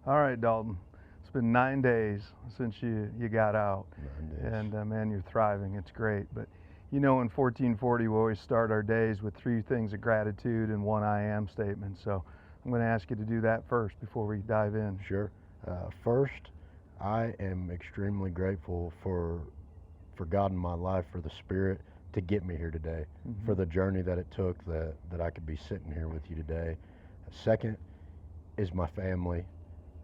All right, Dalton. It's been 9 days since you got out, 9 days. and man, you're thriving. It's great. But you know, in 1440, we always start our days with three things of gratitude and one I am statement. So I'm going to ask you to do that first before we dive in. Sure. First, I am extremely grateful for God in my life, for the Spirit to get me here today, for the journey that it took that I could be sitting here with you today. Second is my family,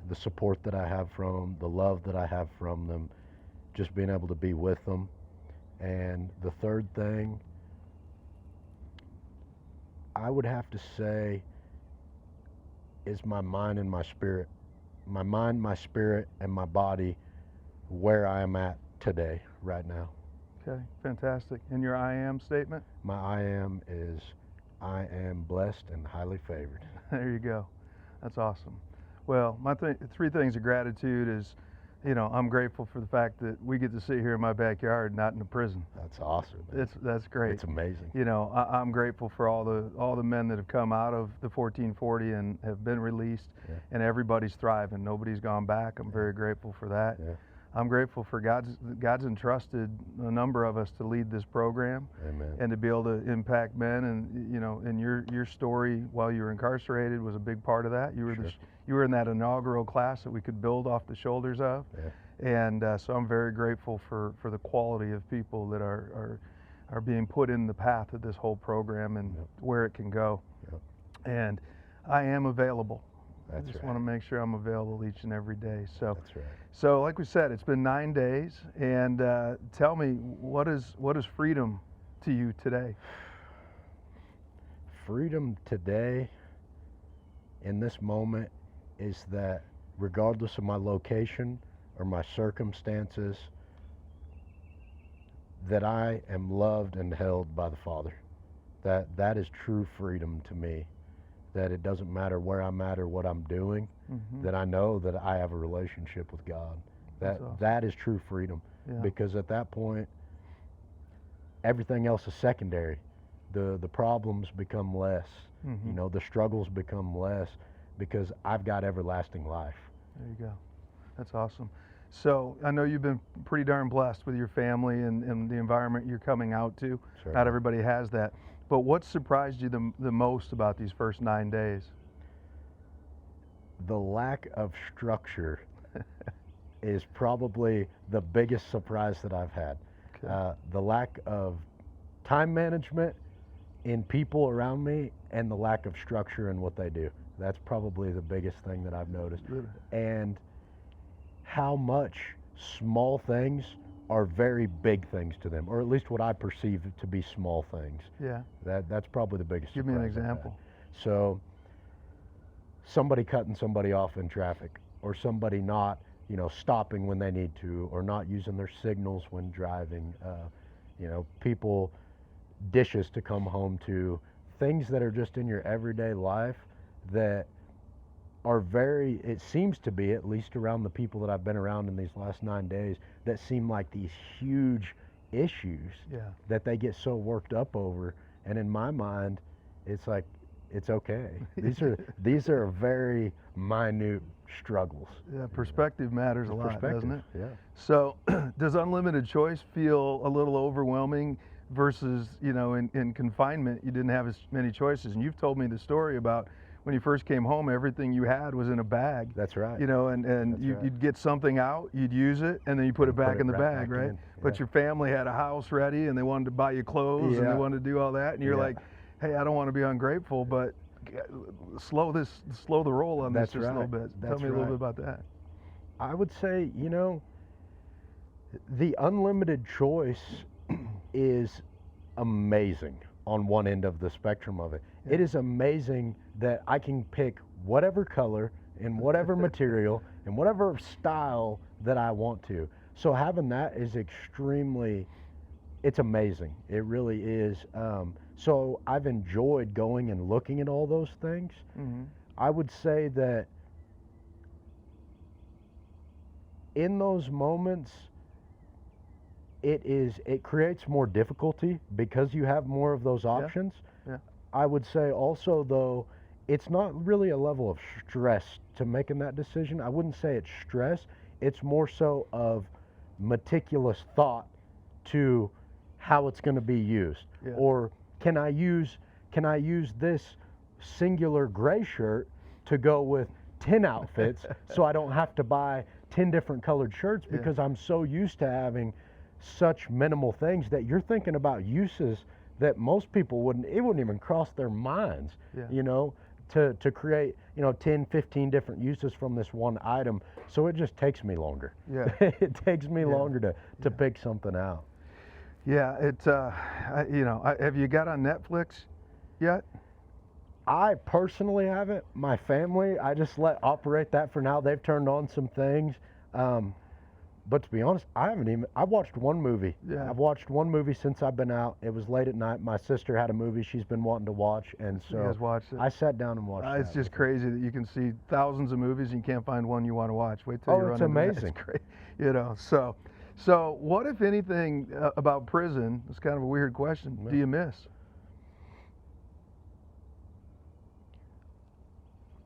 the support that I have from them, the love that I have from them, just being able to be with them. And the third thing, I would have to say, is my mind and my spirit. My mind, my spirit, and my body, where I am at today, right now. Okay, fantastic. And your I am statement? My I am is, I am blessed and highly favored. There you go. That's awesome. Well, my three things of gratitude is, you know, I'm grateful for the fact that we get to sit here in my backyard, not in a prison. That's awesome. That's great. It's amazing. You know, I'm grateful for all the men that have come out of the 1440 and have been released, and everybody's thriving. Nobody's gone back. I'm very grateful for that. Yeah. I'm grateful for God's entrusted a number of us to lead this program. Amen. And to be able to impact men. And you know, and your story while you were incarcerated was a big part of that. You were Sure. you were in that inaugural class that we could build off the shoulders of. Yeah. And so I'm very grateful for the quality of people that are being put in the path of this whole program and where it can go. Yep. And I am available. That's I just right. want to make sure I'm available each and every day. So That's right. So like we said, it's been 9 days, and tell me, what is freedom to you today? Freedom today, in this moment, is that regardless of my location or my circumstances, that I am loved and held by the Father. That is true freedom to me. That it doesn't matter where I'm at or what I'm doing, that I know that I have a relationship with God. That's awesome. That is true freedom. Yeah. Because at that point, everything else is secondary. The problems become less. You know, the struggles become less because I've got everlasting life. There you go. That's awesome. So I know you've been pretty darn blessed with your family and the environment you're coming out to. Sure. Not everybody has that. But what surprised you the most about these first 9 days? The lack of structure is probably the biggest surprise that I've had. Okay. The lack of time management in people around me and the lack of structure in what they do. That's probably the biggest thing that I've noticed. Good. And how much small things are very big things to them, or at least what I perceive to be small things. Yeah. That's probably the biggest Give me an surprise I've had. example. So somebody cutting somebody off in traffic, or somebody not, you know, stopping when they need to, or not using their signals when driving, you know, people, dishes to come home to, things that are just in your everyday life that are very, it seems to be, at least around the people that I've been around in these last 9 days, that seem like these huge issues that they get so worked up over. And in my mind, it's like, it's okay. These are very minute struggles. Yeah, perspective matters a lot, doesn't it? Yeah. So does unlimited choice feel a little overwhelming versus, you know, in confinement, you didn't have as many choices? And you've told me the story about when you first came home, everything you had was in a bag. That's right. You know, and you'd get something out, you'd use it, and then you put it back in the bag, right? But your family had a house ready, and they wanted to buy you clothes, and they wanted to do all that, and you're like, hey, I don't want to be ungrateful, but slow the roll on this just a little bit. Tell me a little bit about that. I would say, you know, the unlimited choice is amazing on one end of the spectrum of it. Yeah. It is amazing that I can pick whatever color and whatever material and whatever style that I want to. So having that is extremely, it's amazing. It really is. So I've enjoyed going and looking at all those things. I would say that in those moments, it creates more difficulty because you have more of those options. Yeah. I would say also, though, it's not really a level of stress to making that decision. I wouldn't say it's stress. It's more so of meticulous thought to how it's going to be used. Yeah. Or can I use this singular gray shirt to go with 10 outfits so I don't have to buy 10 different colored shirts, because I'm so used to having such minimal things that you're thinking about uses that most people wouldn't even cross their minds, you know, to create, you know, 10, 15 different uses from this one item. So it just takes me longer. Yeah. It takes me longer to pick something out. Yeah, it's, you know, have you got on Netflix yet? I personally haven't. My family, I just let operate that for now. They've turned on some things. But to be honest, I watched one movie. Yeah. I've watched one movie since I've been out. It was late at night. My sister had a movie she's been wanting to watch, and so You guys watched it? I sat down and watched it. It's just crazy that you can see thousands of movies and you can't find one you want to watch. Wait till you run it's into that. amazing. It's great. You know, so what, if anything, about prison, it's kind of a weird question, do you miss?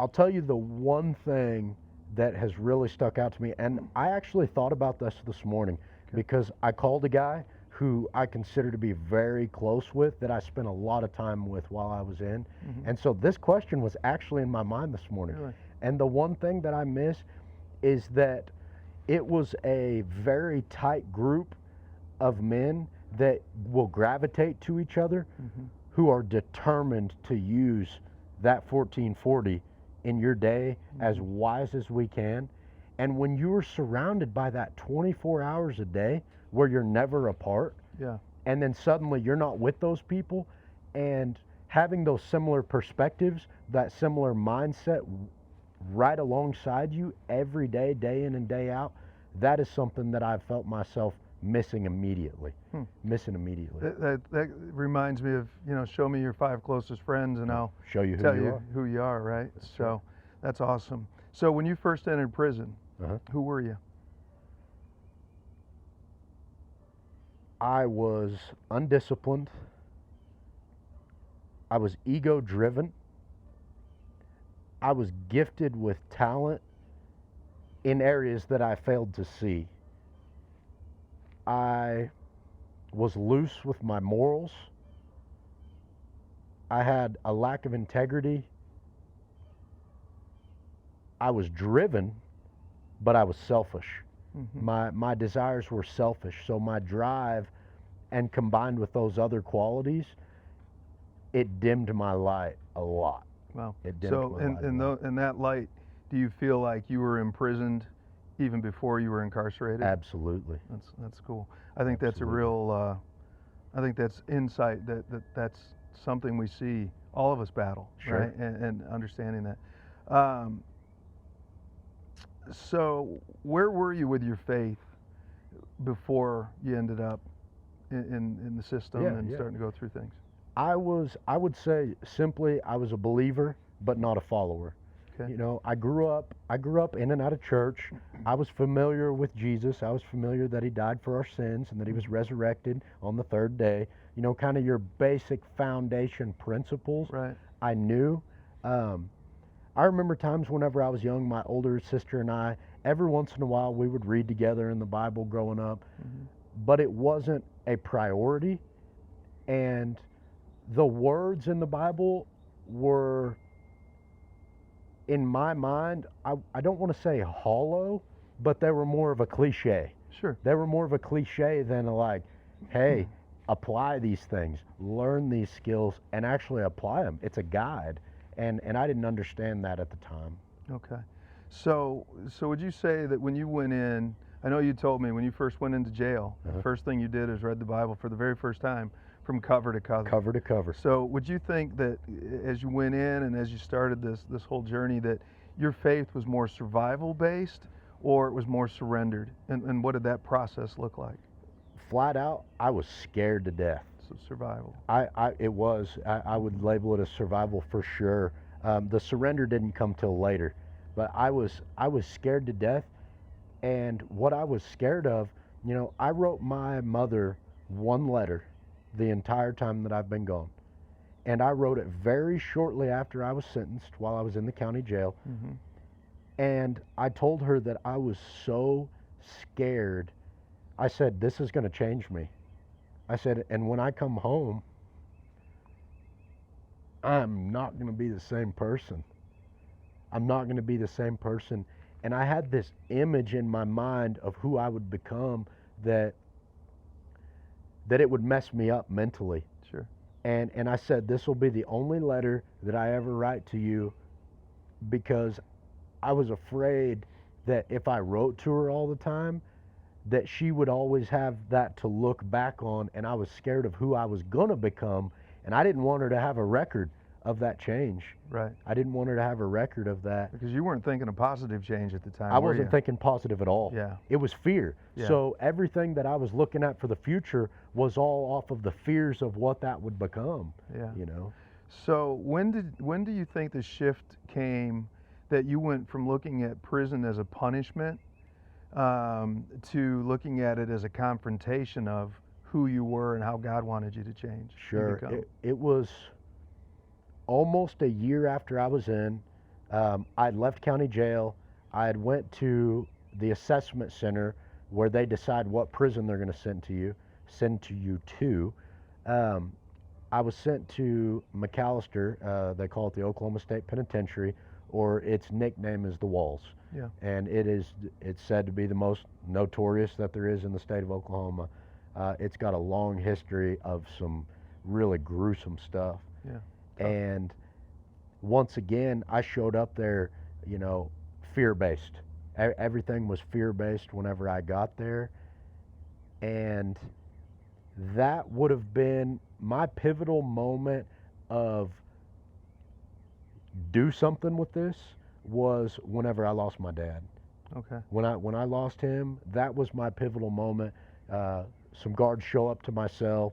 I'll tell you the one thing that has really stuck out to me, and I actually thought about this morning, because I called a guy who I consider to be very close with, that I spent a lot of time with while I was in. And so this question was actually in my mind this morning. Really? And the one thing that I miss is that it was a very tight group of men that will gravitate to each other, who are determined to use that 1440 in your day as wise as we can. And when you are surrounded by that 24 hours a day where you're never apart, and then suddenly you're not with those people, and having those similar perspectives, that similar mindset right alongside you every day, day in and day out, that is something that I've felt myself missing immediately. That reminds me of, you know, show me your 5 closest friends and I'll show you tell you who you are, right? So that's awesome. So when you first entered prison, who were you? I was undisciplined. I was ego-driven. I was gifted with talent in areas that I failed to see. I was loose with my morals. I had a lack of integrity. I was driven, but I was selfish. My desires were selfish, so my drive, and combined with those other qualities, it dimmed my light a lot. Wow. It dimmed so my light. in that light, do you feel like you were imprisoned even before you were incarcerated? Absolutely. That's cool. I think that's a real, I think that's insight, that's something we see all of us battle, right? And understanding that. So where were you with your faith before you ended up in the system and starting to go through things? I would say simply, I was a believer, but not a follower. Okay. You know, I grew up in and out of church. I was familiar with Jesus. I was familiar that he died for our sins and that he was resurrected on the 3rd day. You know, kind of your basic foundation principles. Right. I knew. I remember times whenever I was young, my older sister and I, every once in a while, we would read together in the Bible growing up, but it wasn't a priority. And the words in the Bible were, in my mind, I don't want to say hollow, but they were more of a cliche. Sure. They were more of a cliche than like, hey, apply these things, learn these skills, and actually apply them. It's a guide. And I didn't understand that at the time. Okay. So would you say that when you went in, I know you told me when you first went into jail, the first thing you did is read the Bible for the very first time from cover to cover. Cover to cover. So would you think that as you went in and as you started this whole journey, that your faith was more survival based or it was more surrendered? And what did that process look like? Flat out, I was scared to death. So survival. It was. I would label it as survival for sure. The surrender didn't come till later, but I was scared to death. And what I was scared of, you know, I wrote my mother one letter the entire time that I've been gone, And I wrote it very shortly after I was sentenced while I was in the county jail. Mm-hmm. And I told her that I was so scared. I said, this is going to change me. I said, and when I come home, I'm not going to be the same person. I'm not going to be the same person. And I had this image in my mind of who I would become that it would mess me up mentally. Sure. And I said, this will be the only letter that I ever write to you, because I was afraid that if I wrote to her all the time, that she would always have that to look back on, and I was scared of who I was going to become, and I didn't want her to have a record of that change. Right. I didn't want her to have a record of that. Because you weren't thinking of positive change at the time, I were wasn't you? thinking positive at all. Yeah. It was fear. Yeah. So everything that I was looking at for the future was all off of the fears of what that would become. Yeah. You know. So when do you think the shift came that you went from looking at prison as a punishment to looking at it as a confrontation of who you were and how God wanted you to change? Sure. It was almost a year after I was in. I had left county jail. I had went to the assessment center where they decide what prison they're going to send you to. I was sent to McAllister. They call it the Oklahoma State Penitentiary, or its nickname is the Walls. Yeah. And it's said to be the most notorious that there is in the state of Oklahoma. It's got a long history of some really gruesome stuff. Yeah. And once again, I showed up there, you know, fear-based. Everything was fear-based whenever I got there. And that would have been my pivotal moment of do something with this, was whenever I lost my dad. Okay. When I lost him, that was my pivotal moment. Some guards show up to my cell.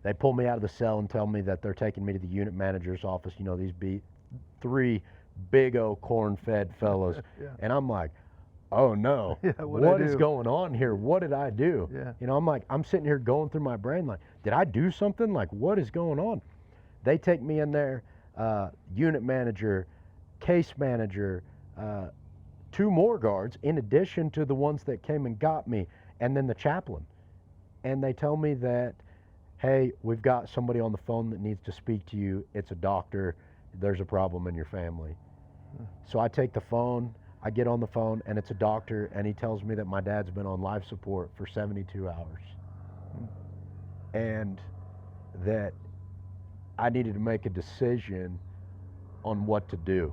They pull me out of the cell and tell me that they're taking me to the unit manager's office. You know, these three big old corn-fed fellows. Yeah. And I'm like, oh no, Yeah, what is going on here? What did I do? Yeah. You know, I'm sitting here going through my brain like, did I do something? Like, what is going on? They take me in there, unit manager, case manager, 2 more guards in addition to the ones that came and got me, and then the chaplain. And they tell me that, hey, we've got somebody on the phone that needs to speak to you. It's a doctor. There's a problem in your family. So I take the phone, I get on the phone, and it's a doctor, and he tells me that my dad's been on life support for 72 hours. And that I needed to make a decision on what to do.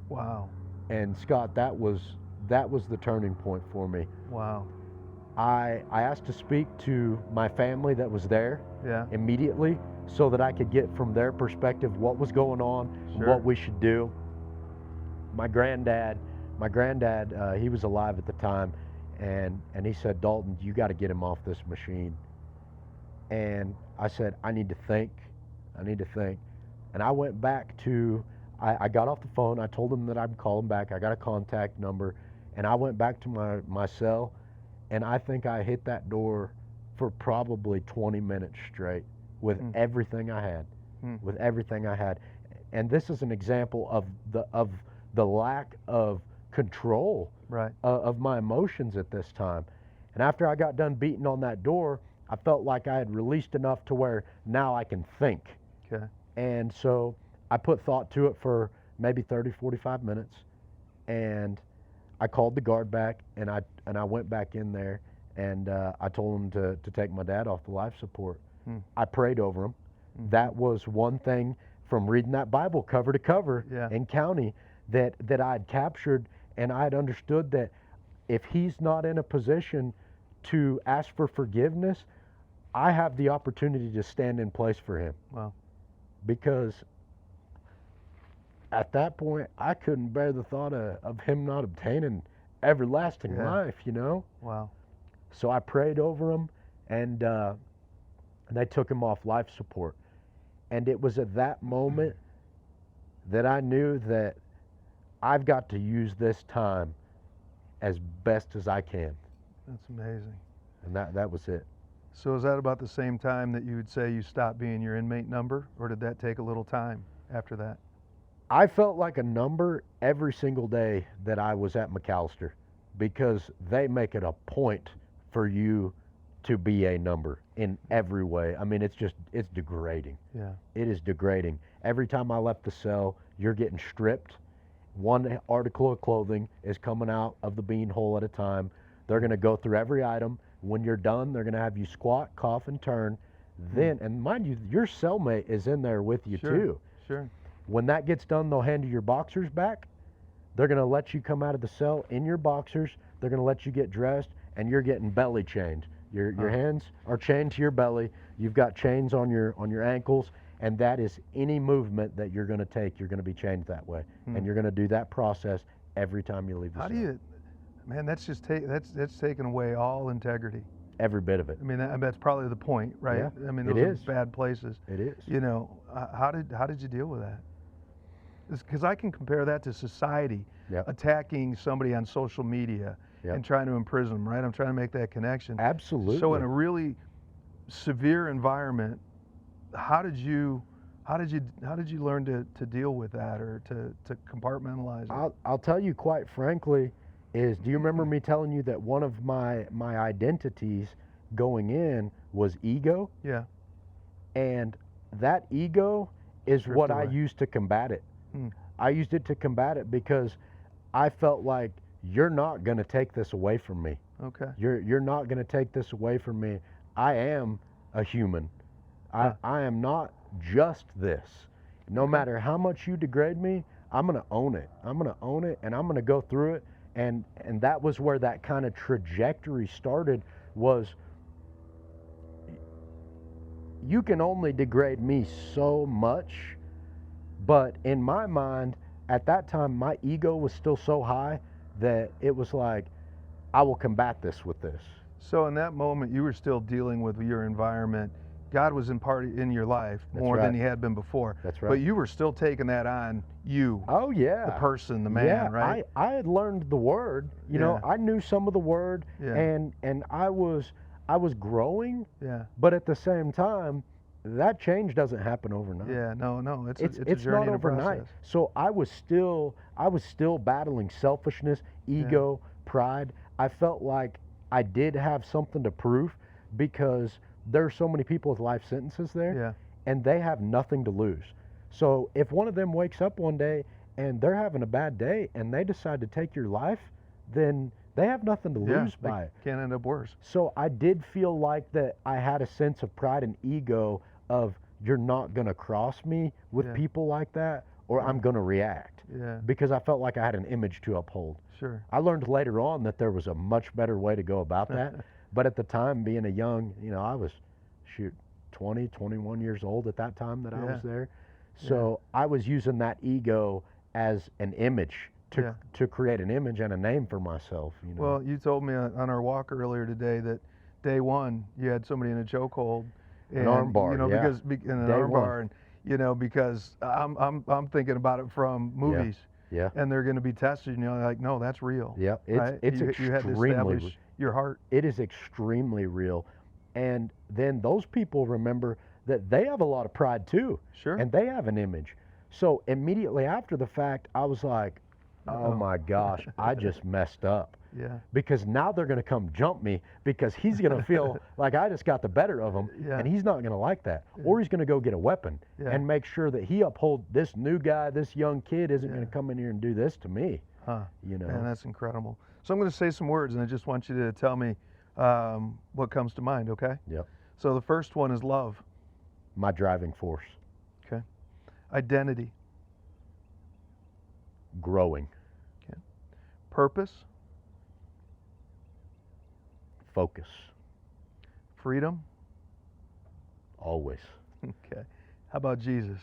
Wow. And Scott, that was the turning point for me. Wow. I asked to speak to my family that was there. Yeah. Immediately, so that I could get from their perspective what was going on, Sure. what we should do. My granddad, he was alive at the time, and he said, Dalton, you got to get him off this machine. And I said, I need to think. And I went back to, I got off the phone, I told him that I'd call him back, I got a contact number, and I went back to my cell, and I think I hit that door for probably 20 minutes straight with everything I had, with everything I had. And this is an example of the lack of control, right, of my emotions at this time. And after I got done beating on that door, I felt like I had released enough to where now I can think. Okay. And so I put thought to it for maybe 30, 45 minutes, and I called the guard back, and I went back in there, and I told him to take my dad off the life support. I prayed over him. That was one thing from reading that Bible cover to cover in county that I had captured, and I had understood that if he's not in a position to ask for forgiveness, I have the opportunity to stand in place for him. Wow. Because at that point, I couldn't bear the thought of him not obtaining everlasting life, you know? Wow. So I prayed over him, and they took him off life support. And it was at that moment that I knew that I've got to use this time as best as I can. That's amazing. And that was it. So is that about the same time that you would say you stopped being your inmate number, or did that take a little time after that? I felt like a number every single day that I was at McAllister, because they make it a point for you to be a number in every way. I mean, it's degrading. Yeah. It is degrading. Every time I left the cell, you're getting stripped. One article of clothing is coming out of the bean hole at a time. They're going to go through every item. When you're done, they're going to have you squat, cough, and turn. Then, and mind you, your cellmate is in there with you too. Sure. When that gets done, they'll hand you your boxers back. They're going to let you come out of the cell in your boxers. They're going to let you get dressed, and you're getting belly chained. Your hands are chained to your belly. You've got chains on your ankles, and that is any movement that you're going to take. You're going to be chained that way, and you're going to do that process every time you leave the cell. How do you, man? That's just that's taken away all integrity. Every bit of it. I mean, that's probably the point, right? Yeah, I mean, it those is. are bad places. It is. You know, how did you deal with that? Because I can compare that to society attacking somebody on social media and trying to imprison them, right? I'm trying to make that connection. Absolutely. So in a really severe environment, how did you learn to deal with that, or to compartmentalize it? I'll tell you quite frankly, do you remember me telling you that one of my identities going in was ego? Yeah. And that ego is Stripped what away. I used to combat it. I used it to combat it because I felt like, you're not going to take this away from me. Okay. You're not going to take this away from me. I am a human. I am not just this. No matter how much you degrade me, I'm going to own it. I'm going to own it, and I'm going to go through it. And that was where that kind of trajectory started, was you can only degrade me so much, but in my mind, at that time, my ego was still so high that it was like, I will combat this with this. So in that moment, you were still dealing with your environment. God was in your life more than he had been before. That's right. But you were still taking that on you. Oh yeah. The person, the man, right? I had learned the word. You know, I knew some of the word, and I was growing. Yeah. But at the same time, that change doesn't happen overnight. Yeah, no, it's a it's journey not and a overnight. process. So I was still battling selfishness, ego, pride. I felt like I did have something to prove, because there are so many people with life sentences there, and they have nothing to lose. So if one of them wakes up one day and they're having a bad day and they decide to take your life, then they have nothing to lose by it. Can't end up worse. So I did feel like that I had a sense of pride and ego of, you're not going to cross me with people like that, or I'm going to react. Yeah. Because I felt like I had an image to uphold. Sure. I learned later on that there was a much better way to go about that. But at the time, being a young, I was, 20, 21 years old at that time that I was there. So I was using that ego as an image to create an image and a name for myself. Well, you told me on our walk earlier today that day one you had somebody in a chokehold, an arm bar, because in an arm bar, and because I'm thinking about it from movies. Yeah. And they're going to be tested, like, no, that's real. Yeah. It's extremely you had to establish your heart. It is extremely real. And then those people remember that they have a lot of pride too. Sure. And they have an image. So immediately after the fact, I was like, oh my gosh, I just messed up. Yeah. Because now they're going to come jump me, because he's going to feel like I just got the better of him, and he's not going to like that. Or he's going to go get a weapon and make sure that he uphold this new guy, this young kid isn't going to come in here and do this to me. Man, that's incredible. So I'm going to say some words, and I just want you to tell me what comes to mind, okay? Yep. So the first one is love. My driving force. Okay. Identity. Growing. Okay. Purpose. Focus. Freedom. Always. Okay. How about Jesus?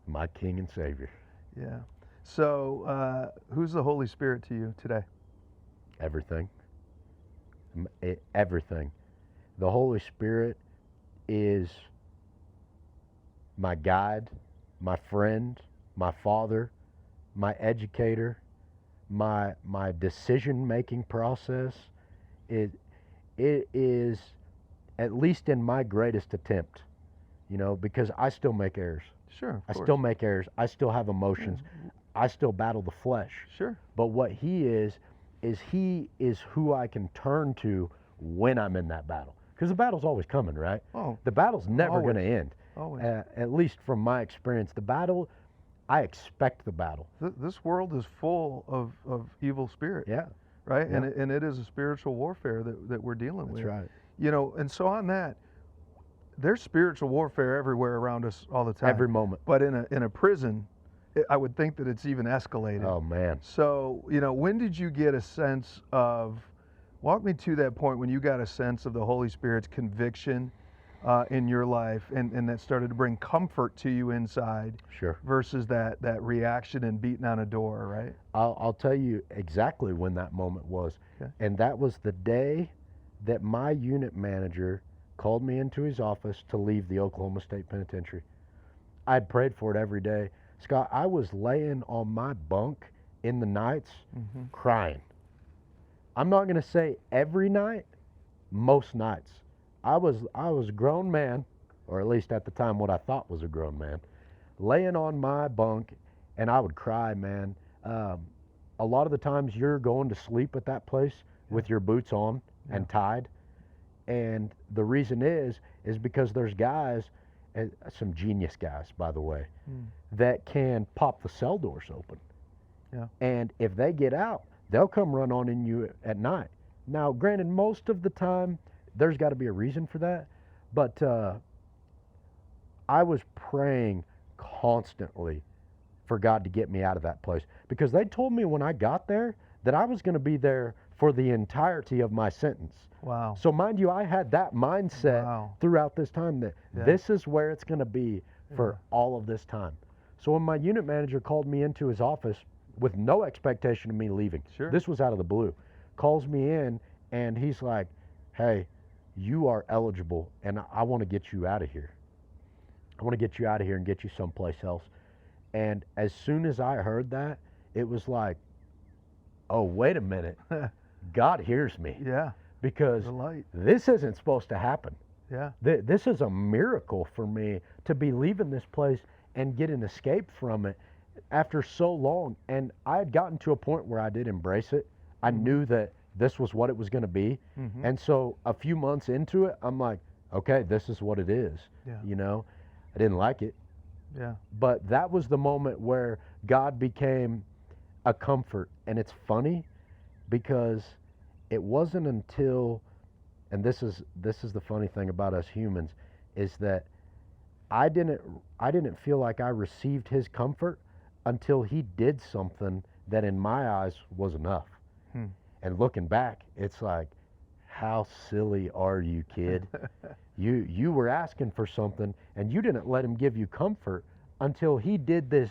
My King and Savior. Yeah. So who's the Holy Spirit to you today? Everything. Everything. The Holy Spirit is my guide, my friend, my father, my educator, my decision-making process. It is at least in my greatest attempt, because I still make errors. Sure. I still make errors. I still have emotions. I still battle the flesh. Sure. But what he is he is who I can turn to when I'm in that battle. Because the battle's always coming, right? Oh, the battle's never going to end. Always. At least from my experience, the battle, I expect the battle. This world is full of evil spirits. Yeah. Right? Yeah. And it is a spiritual warfare that we're dealing with. That's right. And so on that, there's spiritual warfare everywhere around us all the time. Every moment. But in a prison, I would think that it's even escalated. Oh, man. So, when did you get a sense of, walk me to that point when you got a sense of the Holy Spirit's conviction in your life and that started to bring comfort to you inside? Sure. Versus that reaction and beating on a door, right? I'll tell you exactly when that moment was. Okay. And that was the day that my unit manager called me into his office to leave the Oklahoma State Penitentiary. I'd prayed for it every day. Scott, I was laying on my bunk in the nights crying. I'm not going to say every night, most nights. I was a grown man, or at least at the time what I thought was a grown man, laying on my bunk, and I would cry, man. A lot of the times you're going to sleep at that place with your boots on and tied. And the reason is because there's guys, some genius guys, by the way, that can pop the cell doors open. Yeah. And if they get out, they'll come run on in you at night. Now, granted, most of the time, there's got to be a reason for that. But I was praying constantly for God to get me out of that place. Because they told me when I got there that I was going to be there for the entirety of my sentence. Wow. So mind you, I had that mindset throughout this time that this is where it's going to be for all of this time. So when my unit manager called me into his office with no expectation of me leaving, this was out of the blue, calls me in and he's like, hey, you are eligible and I want to get you out of here. I want to get you out of here and get you someplace else. And as soon as I heard that, it was like, oh, wait a minute. God hears me. Yeah. Because this isn't supposed to happen. Yeah. This is a miracle for me to be leaving this place and get an escape from it after so long. And I had gotten to a point where I did embrace it. I knew that this was what it was going to be. And so a few months into it, I'm like, okay, this is what it is. Yeah. I didn't like it. Yeah. But that was the moment where God became a comfort. And it's funny because it wasn't until, and this is the funny thing about us humans, is that I didn't feel like I received his comfort until he did something that in my eyes was enough. And looking back, it's like, how silly are you, kid? You were asking for something and you didn't let him give you comfort until he did this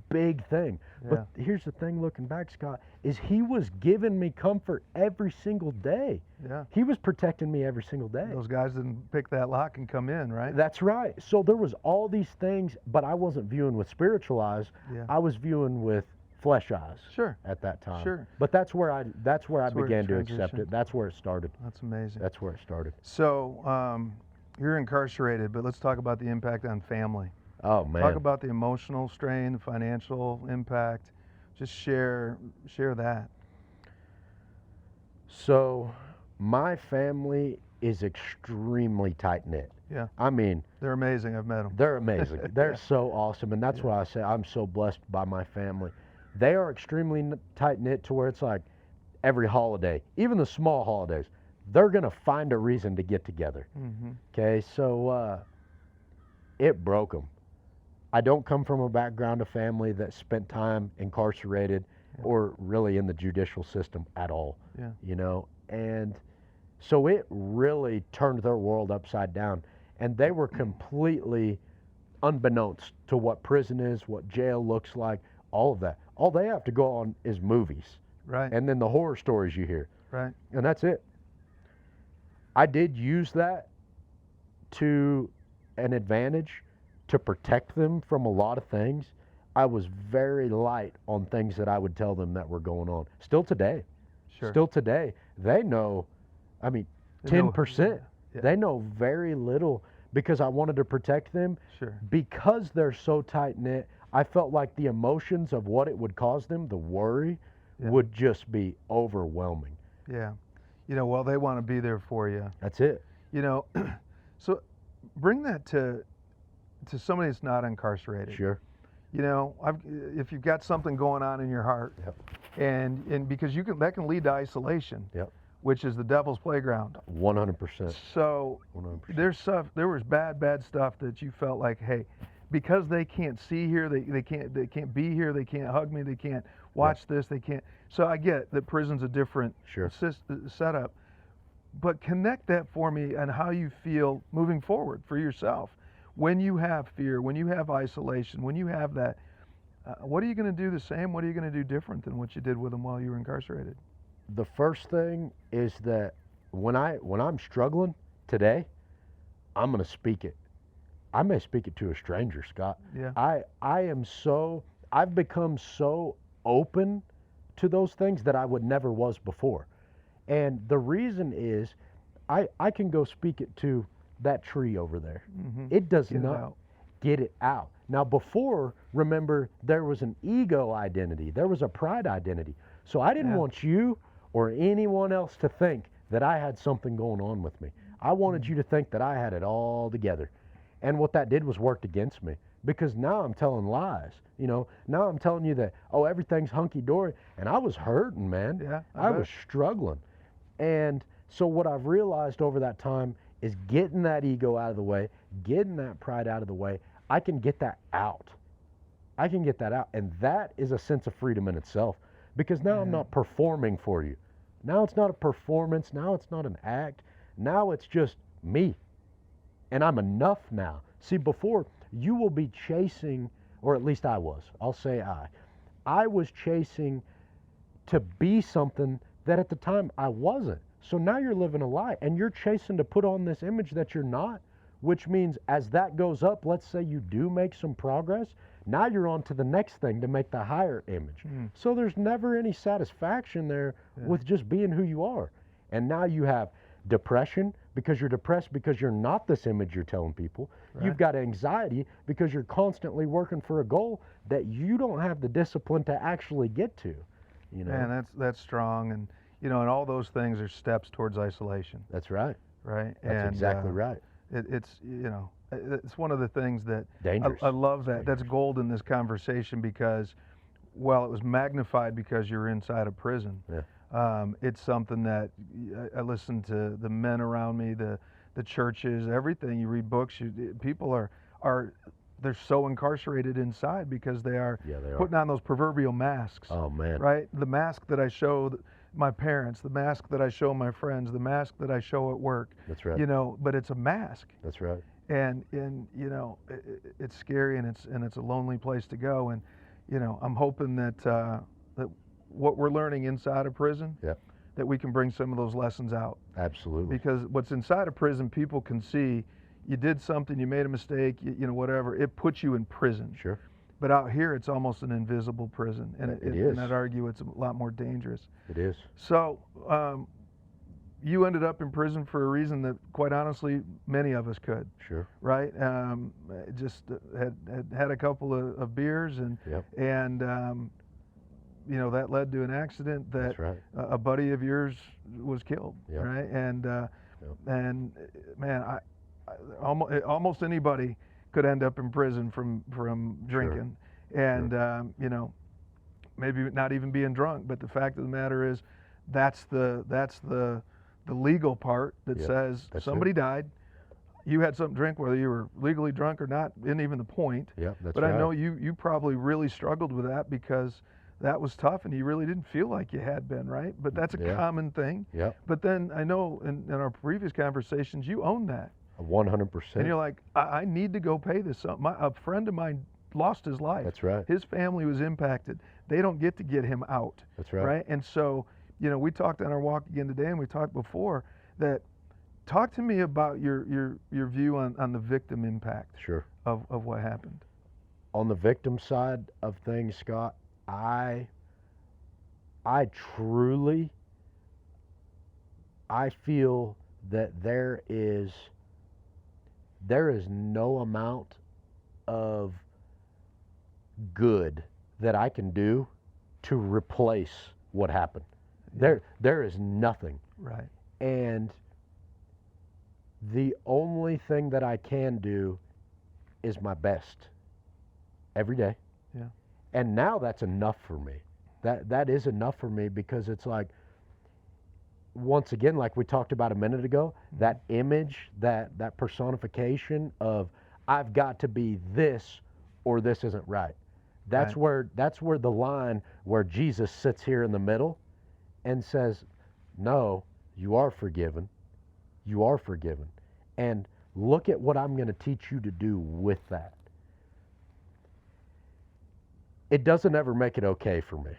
big thing. But here's the thing, looking back, Scott, is he was giving me comfort every single day. Yeah. He was protecting me every single day. Those guys didn't pick that lock and come in, right? That's right. So there was all these things, but I wasn't viewing with spiritual eyes. Yeah. I was viewing with flesh eyes. Sure. At that time. Sure. But that's where I began to transitioned. accept it. That's where it started. That's amazing. That's where it started. So you're incarcerated, but let's talk about the impact on family. Oh, man. Talk about the emotional strain, the financial impact. Just share that. So my family is extremely tight-knit. Yeah. I mean, they're amazing. I've met them. They're amazing. They're so awesome. And that's why I say I'm so blessed by my family. They are extremely tight-knit to where it's like every holiday, even the small holidays, they're going to find a reason to get together. Okay, so it broke them. I don't come from a background of family that spent time incarcerated or really in the judicial system at all. And so it really turned their world upside down. And they were completely unbeknownst to what prison is, what jail looks like, all of that. All they have to go on is movies. Right. And then the horror stories you hear. Right. And that's it. I did use that to an advantage to protect them from a lot of things. I was very light on things that I would tell them that were going on. Still today. Sure. Still today. They know, I mean, 10%. Yeah. They know very little because I wanted to protect them. Sure. Because they're so tight-knit, I felt like the emotions of what it would cause them, the worry, would just be overwhelming. Yeah. Well, they want to be there for you. That's it. So bring that to somebody that's not incarcerated. Sure. If you've got something going on in your heart, and because that can lead to isolation, which is the devil's playground. 100%. So 100%. there was bad stuff that you felt like, hey, because they can't see here, they can't be here, they can't hug me, they can't watch this, they can't. So I get that prison's a different setup, but connect that for me and how you feel moving forward for yourself. When you have fear, when you have isolation, when you have that, what are you going to do the same? What are you going to do different than what you did with them while you were incarcerated? The first thing is that when I'm struggling today, I'm going to speak it. I may speak it to a stranger, Scott. Yeah. I've become so open to those things that I would never was before. And the reason is I can go speak it to that tree over there. It does not get it out. Now before, remember, there was an ego identity. There was a pride identity. So I didn't want you or anyone else to think that I had something going on with me. I wanted you to think that I had it all together. And what that did was worked against me, because now I'm telling lies. Now I'm telling you that, everything's hunky-dory. And I was hurting, man. Yeah, I was struggling. And so what I've realized over that time is getting that ego out of the way, getting that pride out of the way. I can get that out. And that is a sense of freedom in itself, because now I'm not performing for you. Now it's not a performance. Now it's not an act. Now it's just me. And I'm enough now. See, before, you will be chasing, or at least I was. I'll say I was chasing to be something that at the time I wasn't. So now you're living a lie, and you're chasing to put on this image that you're not, which means as that goes up, let's say you do make some progress, now you're on to the next thing to make the higher image. So there's never any satisfaction there with just being who you are. And now you have depression because you're depressed because you're not this image you're telling people. You've got anxiety because you're constantly working for a goal that you don't have the discipline to actually get to. Man, that's strong. And and all those things are steps towards isolation. That's right. Right. That's exactly right. It's one of the things that dangerous. I love that. That's gold in this conversation, because while it was magnified because you're inside a prison, it's something that I listen to the men around me, the churches, everything. You read books. People are they're so incarcerated inside because they are putting on those proverbial masks. Oh man. Right. The mask that I show my parents, the mask that I show my friends, the mask that I show at work. That's right. But it's a mask. That's right. And it's scary, and it's a lonely place to go. And I'm hoping that that what we're learning inside of prison, that we can bring some of those lessons out. Absolutely. Because what's inside of prison, people can see. You did something, you made a mistake, whatever. It puts you in prison. Sure. But out here, it's almost an invisible prison, and it is. And I'd argue it's a lot more dangerous. It is. So, you ended up in prison for a reason that, quite honestly, many of us could. Sure. Right. Just had a couple of beers, and that led to an accident that a buddy of yours was killed. Right. And man, almost anybody could end up in prison from drinking, and maybe not even being drunk. But the fact of the matter is, that's the legal part that says somebody died. You had something to drink, whether you were legally drunk or not, isn't even the point. But I know you probably really struggled with that, because that was tough, and you really didn't feel like you had been, right? But that's a common thing. But then I know in our previous conversations, you own that. 100%. And you're like, I need to go pay this. A friend of mine lost his life. That's right. His family was impacted. They don't get to get him out. That's right. Right. And so, we talked on our walk again today, and we talked before that. Talk to me about your view on the victim impact. Sure. Of what happened. On the victim side of things, Scott, I truly feel that there is no amount of good that I can do to replace what happened. Yeah. There is nothing. Right. And the only thing that I can do is my best every day. Yeah. And now that's enough for me. That is enough for me, because it's like, once again, like we talked about a minute ago, that image, that personification of I've got to be this or this isn't right. That's where the line where Jesus sits here in the middle and says, no, you are forgiven. You are forgiven. And look at what I'm going to teach you to do with that. It doesn't ever make it okay for me.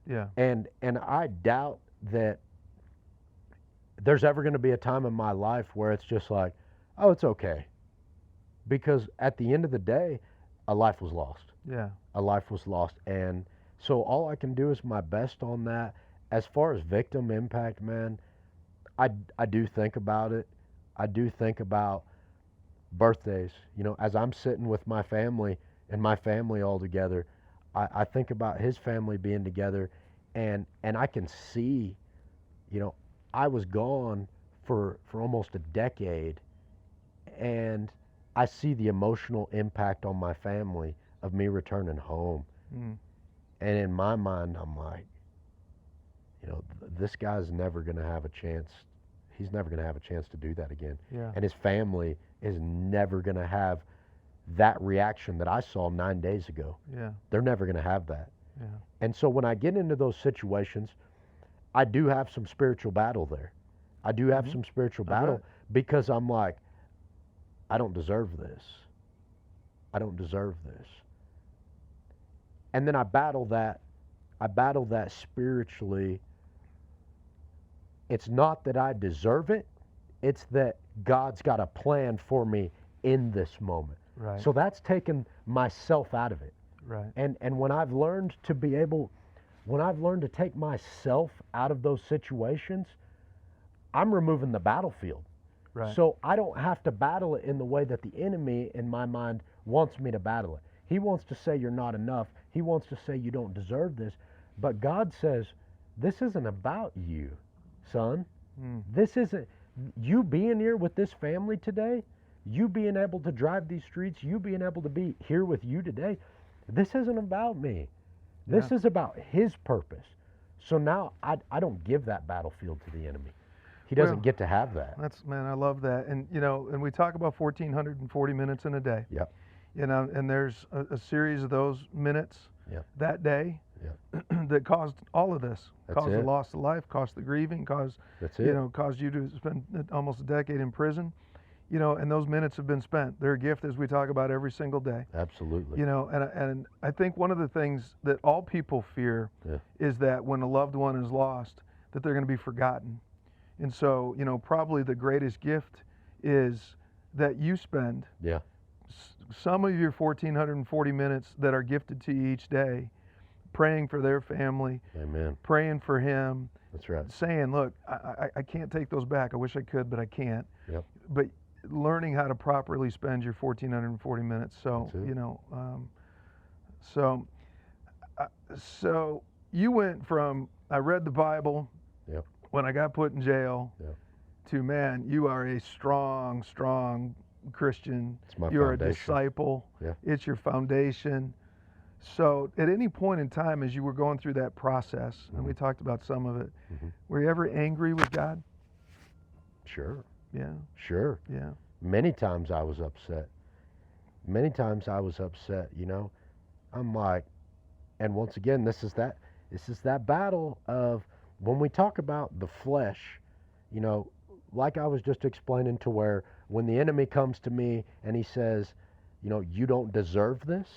Yeah. And I doubt that there's ever going to be a time in my life where it's just like, oh, it's okay. Because at the end of the day, a life was lost. Yeah. A life was lost. And so all I can do is my best on that. As far as victim impact, man, I do think about it. I do think about birthdays. You know, as I'm sitting with my family and my family all together, I think about his family being together, and I can see, you know, I was gone for almost a decade, and I see the emotional impact on my family of me returning home. Mm. And in my mind, I'm like, you know, this guy's never going to have a chance. He's never going to have a chance to do that again. Yeah. And his family is never going to have that reaction that I saw 9 days ago. Yeah. They're never going to have that. Yeah. And so when I get into those situations, I do have some spiritual battle there. I do have some spiritual battle, because I'm like, I don't deserve this. I don't deserve this. And then I battle that spiritually. It's not that I deserve it. It's that God's got a plan for me in this moment. Right. So that's taken myself out of it. Right. And when I've learned to take myself out of those situations, I'm removing the battlefield. Right. So I don't have to battle it in the way that the enemy, in my mind, wants me to battle it. He wants to say you're not enough. He wants to say you don't deserve this. But God says, this isn't about you, son. Mm. This isn't, you being here with this family today, you being able to drive these streets, you being able to be here with you today, this isn't about me. This is about his purpose. So now I don't give that battlefield to the enemy. He doesn't get to have that. Man, I love that. And, you know, and we talk about 1,440 minutes in a day. Yep. You know, and there's a series of those minutes that day that caused all of this. Caused the loss of life, caused the grieving, caused you to spend almost a decade in prison. You know, and those minutes have been spent. They're a gift, as we talk about every single day. Absolutely. You know, and I think one of the things that all people fear is that when a loved one is lost, that they're going to be forgotten. And so, you know, probably the greatest gift is that you spend some of your 1,440 minutes that are gifted to you each day praying for their family. Amen. Praying for him. That's right. Saying, look, I can't take those back. I wish I could, but I can't. Yep. But learning how to properly spend your 1,440 minutes. So, you know, so you went from, I read the Bible when I got put in jail to, man, you are a strong, strong Christian. It's my You're foundation. a disciple. It's your foundation. So at any point in time as you were going through that process, and we talked about some of it, were you ever angry with God? Sure. Yeah. Sure. Yeah. Many times I was upset. Many times I was upset, you know. I'm like, and once again, this is that battle of, when we talk about the flesh, you know, like I was just explaining, to where when the enemy comes to me and he says, you know, you don't deserve this,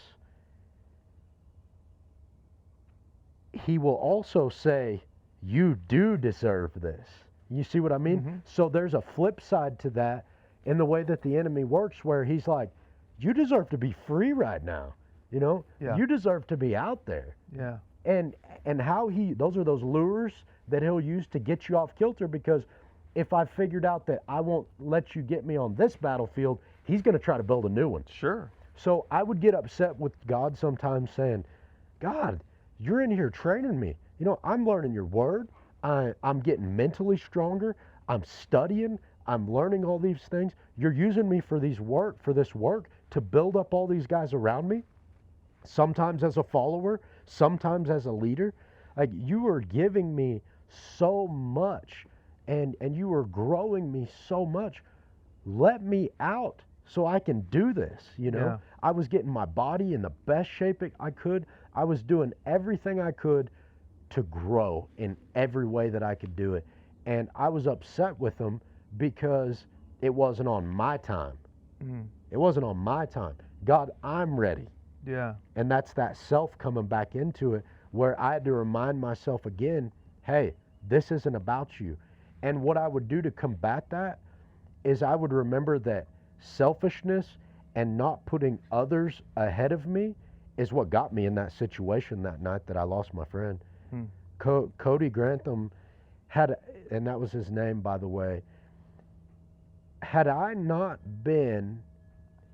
he will also say, you do deserve this. You see what I mean? So there's a flip side to that in the way that the enemy works, where he's like, you deserve to be free right now. You know, you deserve to be out there. Yeah. And how those are those lures that he'll use to get you off kilter, because if I figured out that I won't let you get me on this battlefield, he's going to try to build a new one. Sure. So I would get upset with God sometimes saying, God, you're in here training me. You know, I'm learning your word. I'm getting mentally stronger. I'm studying. I'm learning all these things. You're using me for this work to build up all these guys around me. Sometimes as a follower, sometimes as a leader. Like, you are giving me so much, and you are growing me so much. Let me out so I can do this, you know? Yeah. I was getting my body in the best shape I could. I was doing everything I could to grow in every way that I could do it. And I was upset with them because it wasn't on my time. It wasn't on my time. God, I'm ready. Yeah. And that's that self coming back into it, where I had to remind myself again, hey, this isn't about you. And what I would do to combat that is I would remember that selfishness and not putting others ahead of me is what got me in that situation that night that I lost my friend. Cody Grantham had, and that was his name, by the way, had I not been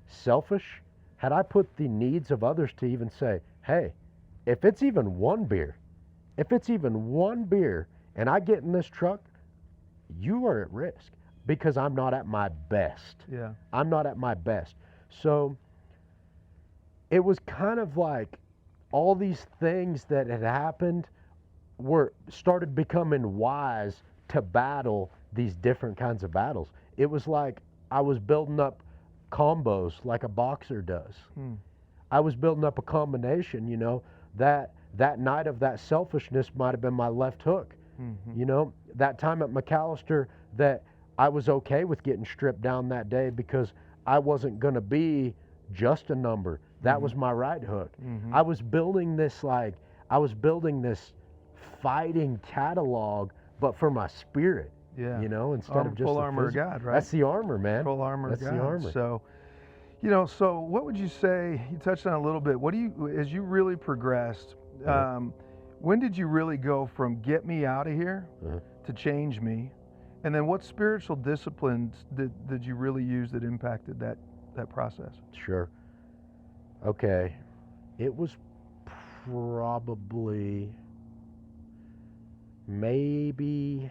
selfish, had I put the needs of others to even say, hey, if it's even one beer and I get in this truck, you are at risk because I'm not at my best. Yeah. I'm not at my best. So it was kind of like all these things that had happened started becoming wise to battle these different kinds of battles. It was like I was building up combos like a boxer does. I was building up a combination, you know, that night of that selfishness might have been my left hook. You know, that time at McAllister that I was okay with getting stripped down that day because I wasn't going to be just a number. That was my right hook. I was building this fighting catalog, but for my spirit. Yeah. You know, instead of just full the armor of physical. God, right? That's the armor, man. Full armor of That's God. the armor. So, you know, so what would you say, you touched on it a little bit, what do you, as you really progressed, when did you really go from get me out of here to change me? And then what spiritual disciplines did you really use that impacted that process? Sure. Okay. It was probably maybe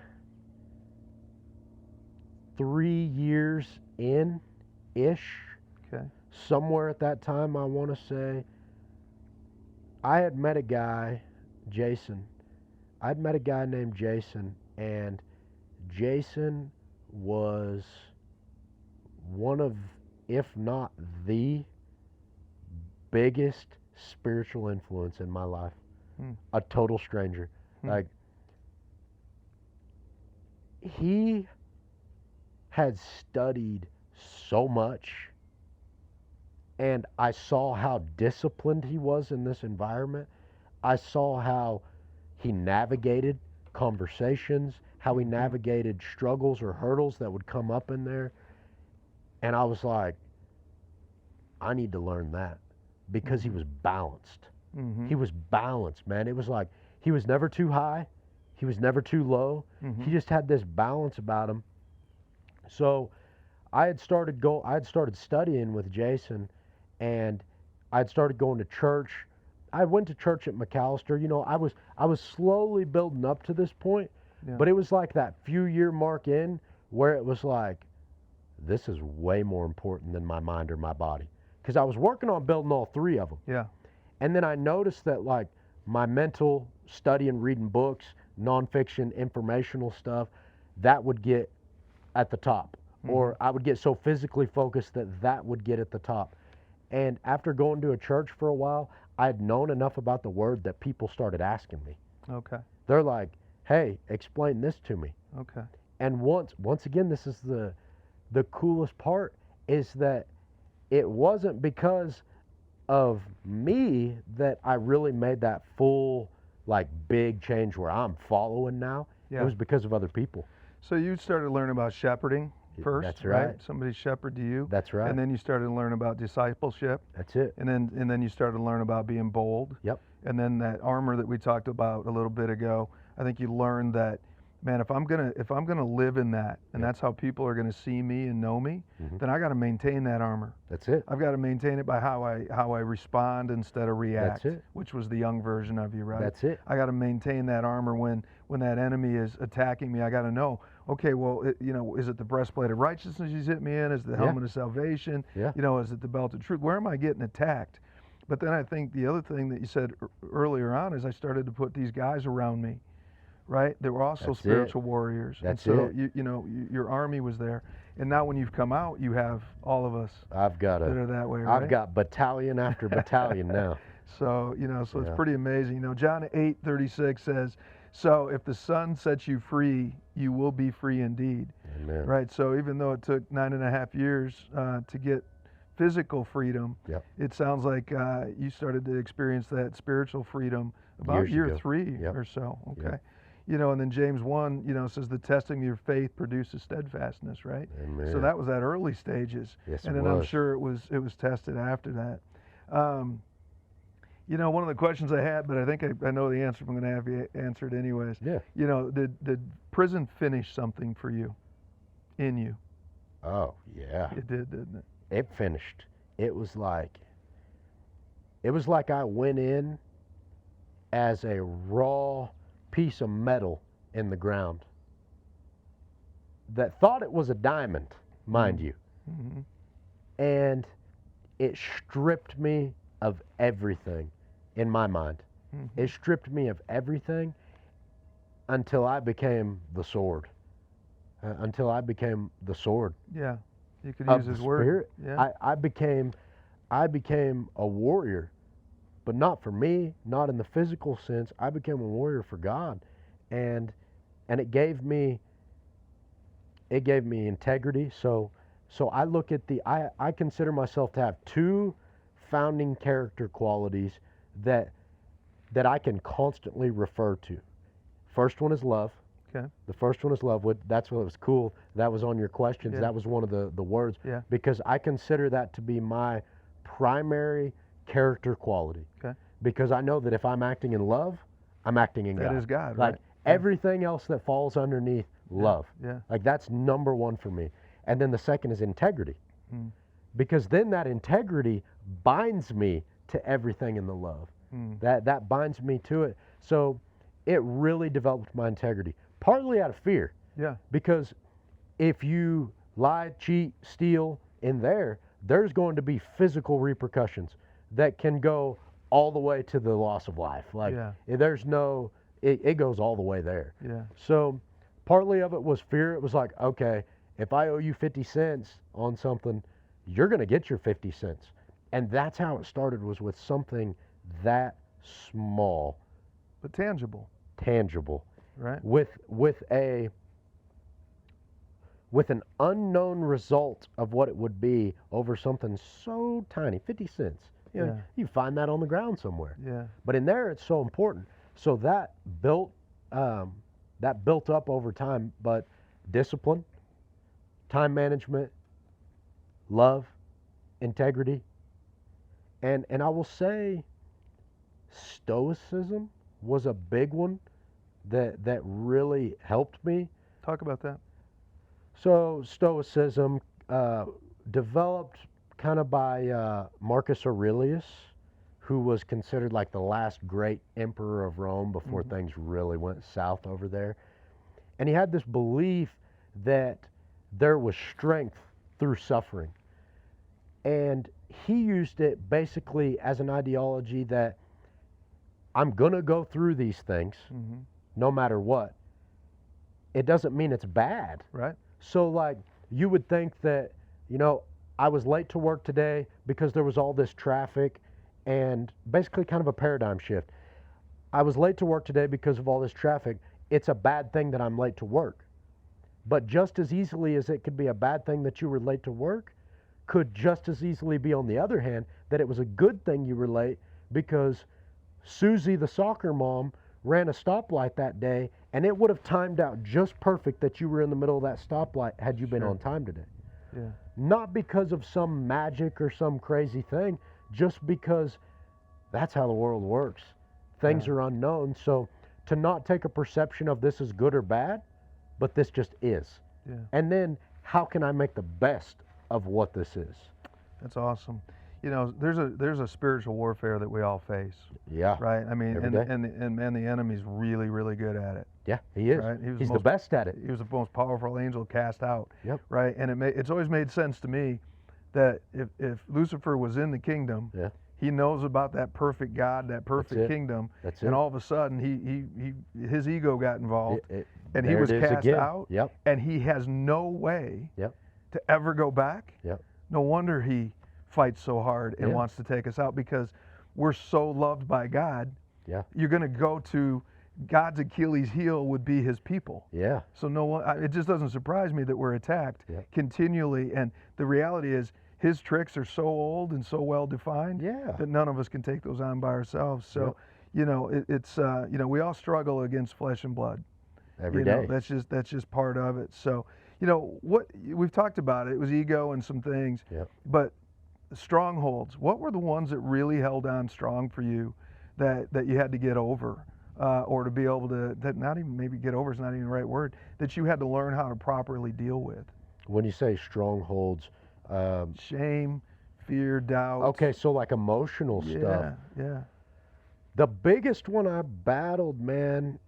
3 years in-ish. Okay. Somewhere at that time, I want to say, I had met a guy, Jason. I'd met a guy named Jason, and Jason was one of, if not the biggest spiritual influence in my life. A total stranger. Like, he had studied so much, and I saw how disciplined he was in this environment. I saw how he navigated conversations, how he navigated struggles or hurdles that would come up in there. And I was like, I need to learn that, because he was balanced. He was balanced, man. It was like he was never too high, he was never too low. He just had this balance about him. So I had started studying with Jason, and I had started going to church. I went to church at McAllister. You know, I was slowly building up to this point, but it was like that few year mark in where it was like, this is way more important than my mind or my body, because I was working on building all three of them. Yeah. And then I noticed that, like, my mental studying, reading books, nonfiction, informational stuff, that would get at the top. Or I would get so physically focused that would get at the top. And after going to a church for a while, I had known enough about the word that people started asking me. Okay. They're like, hey, explain this to me. Okay. And once again, this is the coolest part, is that it wasn't because of me that I really made that full, like, big change where I'm following now. Yeah. It was because of other people. So you started learning about shepherding first. That's right. Somebody shepherded to you. That's right. And then you started to learn about discipleship. That's it. And then you started to learn about being bold. Yep. And then that armor that we talked about a little bit ago, I think you learned that man, if I'm gonna live in that, and that's how people are gonna see me and know me, then I got to maintain that armor. That's it. I've got to maintain it by how I respond instead of react, That's it. which was the young version of you, right? That's it. I got to maintain that armor when that enemy is attacking me. I got to know, okay, well, is it the breastplate of righteousness he's hit me in? Is it the helmet of salvation? Yeah. Is it the belt of truth? Where am I getting attacked? But then I think the other thing that you said earlier on is I started to put these guys around me, right? They were also spiritual warriors. That's and so your army was there. And now when you've come out, you have all of us that are that way, right? I've got battalion after battalion now. So, it's pretty amazing. John 8:36 says, so if the Son sets you free, you will be free indeed. Amen. Right? So even though it took 9.5 years to get physical freedom, it sounds like you started to experience that spiritual freedom about year 3 or so. Okay. And then James 1, says the testing of your faith produces steadfastness, right? Amen. So that was that early stages. Yes, and then I'm sure it was tested after that. One of the questions I had, but I think I know the answer. I'm going to have you answer it anyways. Yeah. Did prison finish something for you, in you? Oh, yeah. It did, didn't it? It finished. It was like I went in as a raw piece of metal in the ground that thought it was a diamond, mind you. Mm-hmm. And it stripped me of everything in my mind. Mm-hmm. It stripped me of everything until I became the sword. Yeah. You could use his word. Spirit. Yeah. I became a warrior, but not for me, not in the physical sense. I became a warrior for God, and it gave me integrity. So I look at I consider myself to have 2 founding character qualities that I can constantly refer to. First one is love. Okay. The first one is love. That's what was cool. That was on your questions. Yeah. That was one of the words. Yeah. Because I consider that to be my primary character quality. Okay. Because I know that if I'm acting in love, I'm acting in God. That is God, like right? everything else that falls underneath love. Yeah. Like that's number 1 for me. And then the second is integrity. Because then that integrity binds me to everything in the love. That binds me to it. So it really developed my integrity. Partly out of fear. Yeah. Because if you lie, cheat, steal in there's going to be physical repercussions that can go all the way to the loss of life. Like there's no, it goes all the way there. Yeah. So partly of it was fear. It was like, okay, if I owe you 50 cents on something, you're going to get your 50 cents. And that's how it started, was with something that small. But tangible. Right. With an unknown result of what it would be over something so tiny, 50 cents. You find that on the ground somewhere. Yeah. But in there, it's so important. So that built up over time. But discipline, time management, love, integrity, and I will say, stoicism was a big one that really helped me. Talk about that. So stoicism developed kind of by Marcus Aurelius, who was considered like the last great emperor of Rome before things really went south over there. And he had this belief that there was strength through suffering. And he used it basically as an ideology that I'm going to go through these things no matter what. It doesn't mean it's bad. Right. So like you would think that, I was late to work today because there was all this traffic, and basically kind of a paradigm shift. I was late to work today because of all this traffic. It's a bad thing that I'm late to work. But just as easily as it could be a bad thing that you were late to work, could just as easily be, on the other hand, that it was a good thing you were late because Susie, the soccer mom, ran a stoplight that day, and it would have timed out just perfect that you were in the middle of that stoplight had you been on time today. Yeah. Not because of some magic or some crazy thing, just because that's how the world works. Things are unknown. So to not take a perception of this is good or bad, but this just is. Yeah. And then how can I make the best of what this is? That's awesome. You know, there's a spiritual warfare that we all face. Yeah. Right. I mean, Every and the enemy's really, really good at it. Yeah, he is. Right? He's the best at it. He was the most powerful angel cast out. Yep. Right. And it's always made sense to me that if Lucifer was in the kingdom, Yeah. he knows about that perfect God, that perfect kingdom, That's and it. all of a sudden his ego got involved, and he There was it is cast again. out, Yep. and he has no way Yep. to ever go back. Yep. No wonder he fights so hard and Yeah. wants to take us out, because we're so loved by God. Yeah. You're going to go to God's Achilles heel would be his people. Yeah. So no one, it just doesn't surprise me that we're attacked continually. And the reality is his tricks are so old and so well defined that none of us can take those on by ourselves. So, you know, it's you know, we all struggle against flesh and blood Every day. That's just part of it. So, you know, what we've talked about, it was ego and some things, but strongholds, what were the ones that really held on strong for you that you had to get over, or to be able to, that not even, maybe get over is not even the right word, that you had to learn how to properly deal with? When you say strongholds, shame, fear, doubt. Okay, so like emotional stuff. Yeah. The biggest one I battled, man,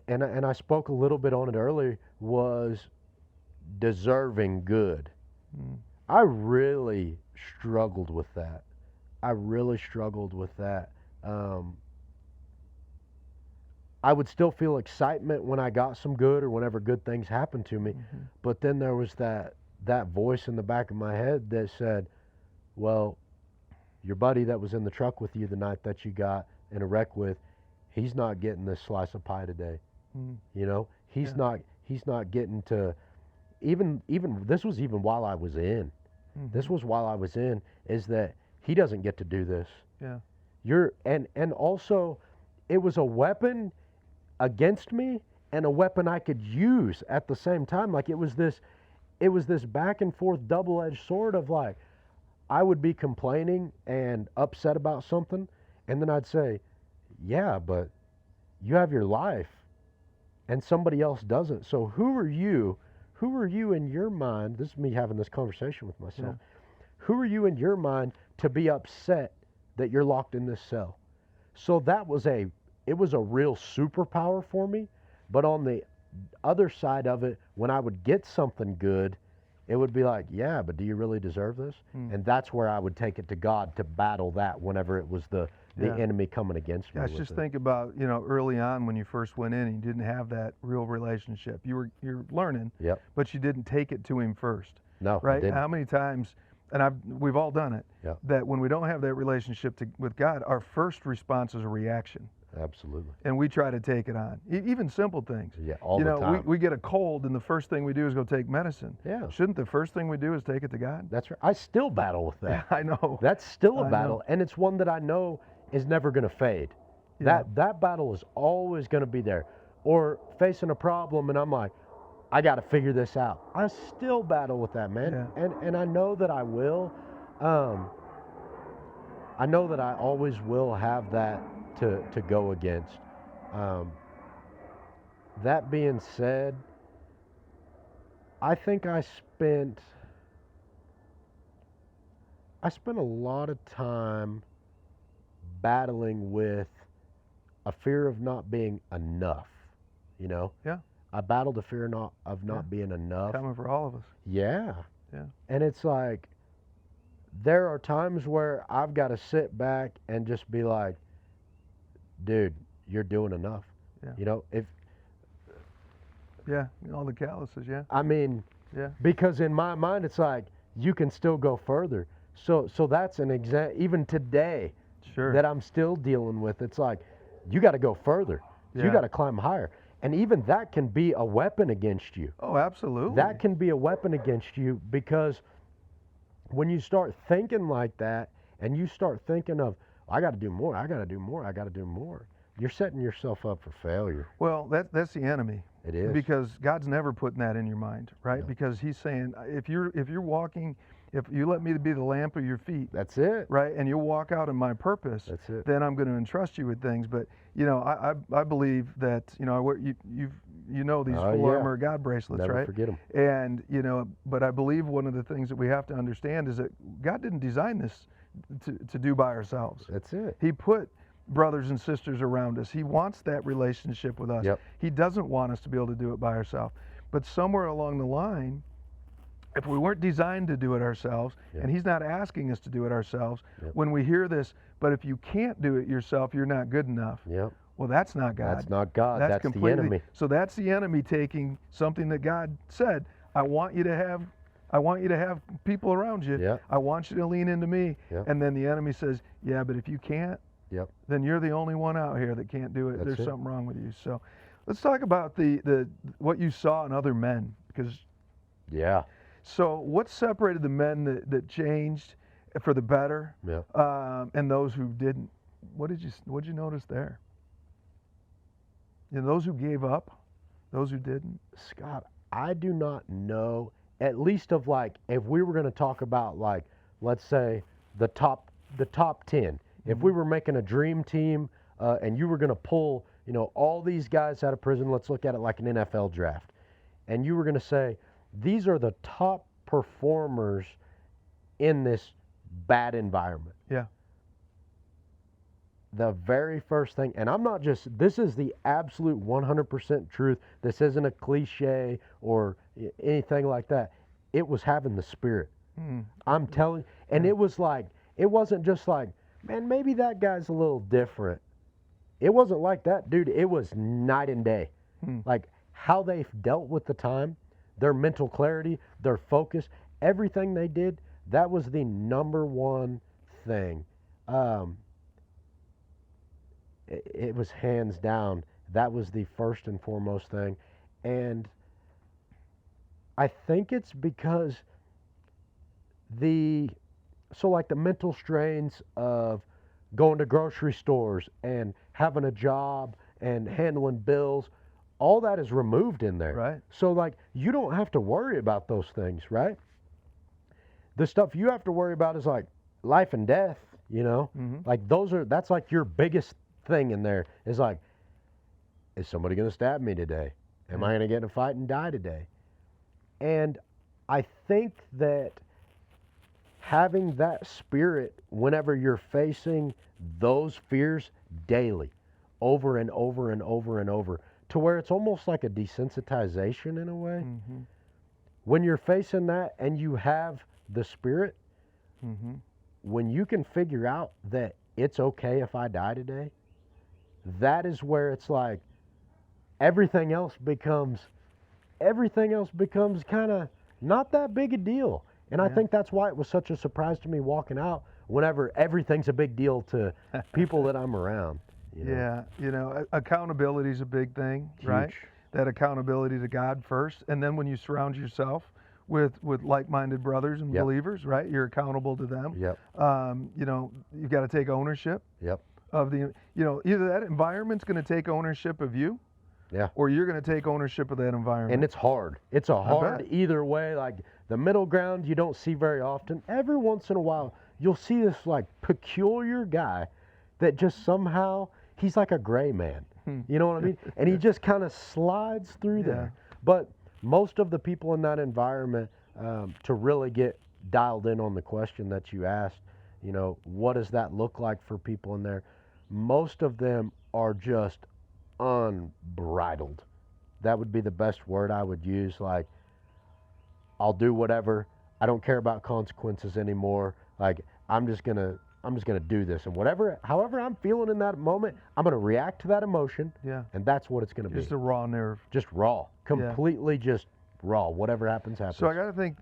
and I spoke a little bit on it earlier, was deserving good. I really struggled with that. I would still feel excitement when I got some good or whenever good things happened to me, but then there was that voice in the back of my head that said, well, your buddy that was in the truck with you the night that you got in a wreck with, he's not getting this slice of pie today. You know, he's not getting to, even this was even while I was in. This was while I was in, is that he doesn't get to do this. And also it was a weapon against me and a weapon I could use at the same time. Like it was this back and forth double-edged sword of like, I would be complaining and upset about something, and then I'd say, yeah, but you have your life and somebody else doesn't. So who are you in your mind? This is me having this conversation with myself. Who are you in your mind to be upset that you're locked in this cell? So it was a real superpower for me. But on the other side of it, when I would get something good, it would be like, yeah, but do you really deserve this? And that's where I would take it to God to battle that whenever it was the enemy coming against me. Just think about, you know, early on when you first went in and you didn't have that real relationship. You're learning, but you didn't take it to him first. No, right? I didn't. How many times, and we've all done it, that when we don't have that relationship with God, our first response is a reaction. Absolutely. And we try to take it on. Even simple things. All the time. We get a cold and the first thing we do is go take medicine. Shouldn't the first thing we do is take it to God? That's right. I still battle with that. I know. That's still a battle, and it's one that I know is never going to fade. That battle is always going to be there. Or facing a problem and I'm like, I got to figure this out. I still battle with that, man. And I know that I will. I know that I always will have that to go against. That being said, I think I spent a lot of time battling with a fear of not being enough, you know? I battled the fear of not being enough. Common for all of us. Yeah. And it's like, there are times where I've got to sit back and just be like, dude, you're doing enough. You know, all the calluses, I mean, because in my mind, it's like, you can still go further. So that's an example, even today, that I'm still dealing with. It's like, you got to go further. You got to climb higher. And even that can be a weapon against you. Oh, absolutely. That can be a weapon against you, because when you start thinking like that and you start thinking of, I got to do more, I got to do more, I got to do more, you're setting yourself up for failure. Well, that's the enemy. It is. Because God's never putting that in your mind, right? No. Because he's saying, if you're walking If you let me be the lamp of your feet, That's it. right, and you walk out in my purpose, That's it. then I'm going to entrust you with things. But I believe that you know these full armor God bracelets, Never right? forget them. And but I believe one of the things that we have to understand is that God didn't design this to do by ourselves. That's it. He put brothers and sisters around us. He wants that relationship with us. Yep. He doesn't want us to be able to do it by ourselves. But somewhere along the line, if we weren't designed to do it ourselves, and He's not asking us to do it ourselves, when we hear this, but if you can't do it yourself, you're not good enough. Yep. Well, that's not God. That's not God. That's completely, the enemy. So that's the enemy taking something that God said, I want you to have people around you. Yep. I want you to lean into me. Yep. And then the enemy says, yeah, but if you can't, then you're the only one out here that can't do it. There's something wrong with you. So let's talk about the what you saw in other men, because so what separated the men that changed for the better, and those who didn't? What did you notice there? Those who gave up, those who didn't. Scott, I do not know. At least of if we were going to talk about let's say the top 10. If we were making a dream team, and you were going to pull all these guys out of prison, let's look at it like an NFL draft, and you were going to say these are the top performers in this bad environment. Yeah. The very first thing, and this is the absolute 100% truth. This isn't a cliche or anything like that. It was having the Spirit. I'm telling you. And it wasn't just man, maybe that guy's a little different. It wasn't like that, dude. It was night and day. How they dealt with the time, their mental clarity, their focus, everything they did, that was the number one thing. It was hands down. That was the first and foremost thing. And I think it's because the mental strains of going to grocery stores and having a job and handling bills, all that is removed in there. Right. So you don't have to worry about those things, right? The stuff you have to worry about is life and death, that's your biggest thing in there is is somebody going to stab me today? Am I going to get in a fight and die today? And I think that having that spirit whenever you're facing those fears daily, over and over and over and over, to where it's almost like a desensitization in a way. When you're facing that and you have the Spirit, when you can figure out that it's okay if I die today, that is where it's everything else becomes kind of not that big a deal. And I think that's why it was such a surprise to me walking out whenever everything's a big deal to people that I'm around. Yeah, accountability is a big thing, right? That accountability to God first, and then when you surround yourself with like-minded brothers and believers, right? You're accountable to them. You've got to take ownership. Of the, either that environment's going to take ownership of you, or you're going to take ownership of that environment. And it's hard. It's a hard either way. The middle ground you don't see very often. Every once in a while, you'll see this peculiar guy that just somehow he's like a gray man. You know what I mean? And he just kind of slides through there. But most of the people in that environment, to really get dialed in on the question that you asked, what does that look like for people in there? Most of them are just unbridled. That would be the best word I would use. I'll do whatever. I don't care about consequences anymore. I'm just gonna do this, and however I'm feeling in that moment, I'm gonna react to that emotion. And that's what it's gonna be. Just a raw nerve. Just raw. Completely just raw. Whatever happens, happens. So I got to think,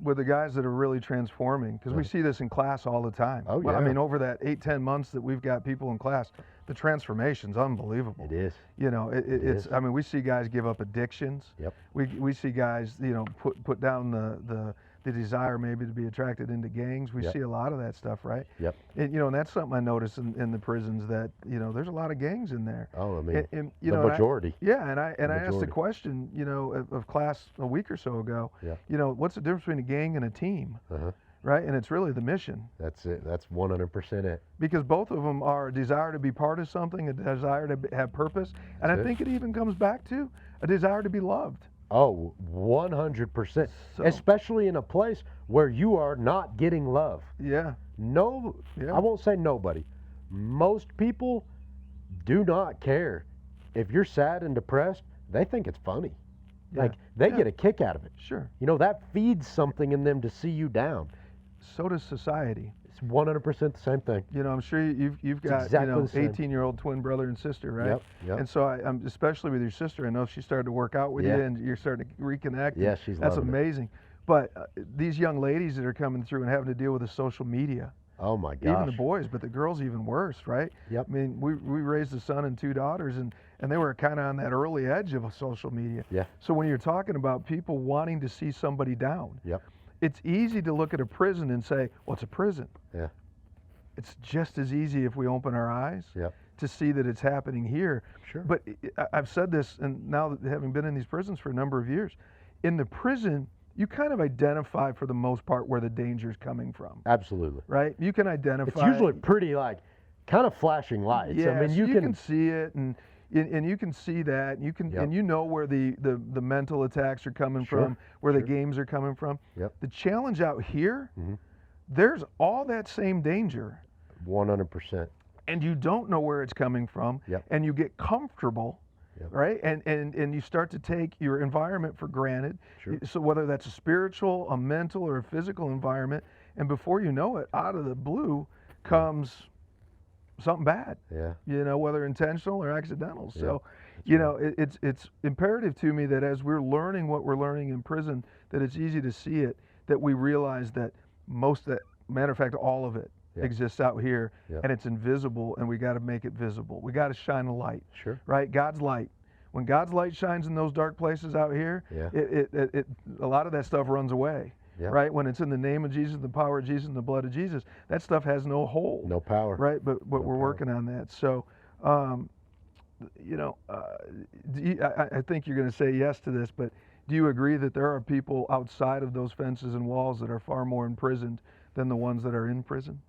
with the guys that are really transforming, because we see this in class all the time. Oh, yeah. I mean, over that 8-10 months that we've got people in class, the transformation's unbelievable. It is. It's. I mean, we see guys give up addictions. We see guys, put down the desire maybe to be attracted into gangs. We Yep. see a lot of that stuff, right? Yep. And and that's something I notice in the prisons, that there's a lot of gangs in there. Oh, I mean, And, the majority. and I asked the majority. question, of class a week or so ago. Yeah. What's the difference between a gang and a team, Uh-huh. right? And it's really the mission. That's it. That's 100% it. Because both of them are a desire to be part of something, a desire to have purpose, and That's I it. think it even comes back to a desire to be loved. Oh, 100%. So- Especially in a place where you are not getting love. Yeah. No, Yeah. I won't say nobody. Most people do not care. If you're sad and depressed, they think it's funny. Yeah. Like, they Yeah. get a kick out of it. Sure. That feeds something in them to see you down. So does society. It's 100% the same thing. I'm sure you've got exactly the same. 18-year-old twin brother and sister, right? Yep, yep. And so I'm especially with your sister. I know she started to work out with Yeah. you, and you're starting to reconnect. Yeah, and she's that's loving it. amazing. But these young ladies that are coming through and having to deal with the social media, Oh my gosh. even the boys, but the girls even worse, right? Yep. I mean, we raised a son and 2 daughters, and they were kind of on that early edge of social media. Yeah. So when you're talking about people wanting to see somebody down, Yep. it's easy to look at a prison and say, well, it's a prison. Yeah. It's just as easy if we open our eyes Yep. to see that it's happening here. Sure. But I've said this, and now that having been in these prisons for a number of years, in the prison, you kind of identify for the most part where the danger is coming from, Absolutely. right? You can identify. It's usually pretty kind of flashing lights. Yeah, I mean, so you can see it, and you can see that, and you can, Yep. and where the mental attacks are coming Sure, from, where the sure. games are coming from. Yep. The challenge out here, Mhm. there's all that same danger, 100%. and you don't know where it's coming from, Yep. and you get comfortable. Yep. Right, and you start to take your environment for granted. Sure. So whether that's a spiritual, a mental, or a physical environment, and before you know it, out of the blue comes something bad. Yeah. Whether intentional or accidental. So, right. it's imperative to me that as we're learning what we're learning in prison, that it's easy to see it, that we realize that matter of fact, all of it Yeah. exists out here, Yeah. and it's invisible, and we got to make it visible. We got to shine a light. Sure. Right, God's light. When God's light shines in those dark places out here, Yeah. a lot of that stuff runs away. Yeah. Right, when it's in the name of Jesus, the power of Jesus, and the blood of Jesus, that stuff has no hold. No power. Right, but we're power. working on that. So, I think you're going to say yes to this, but do you agree that there are people outside of those fences and walls that are far more imprisoned than the ones that are in prison?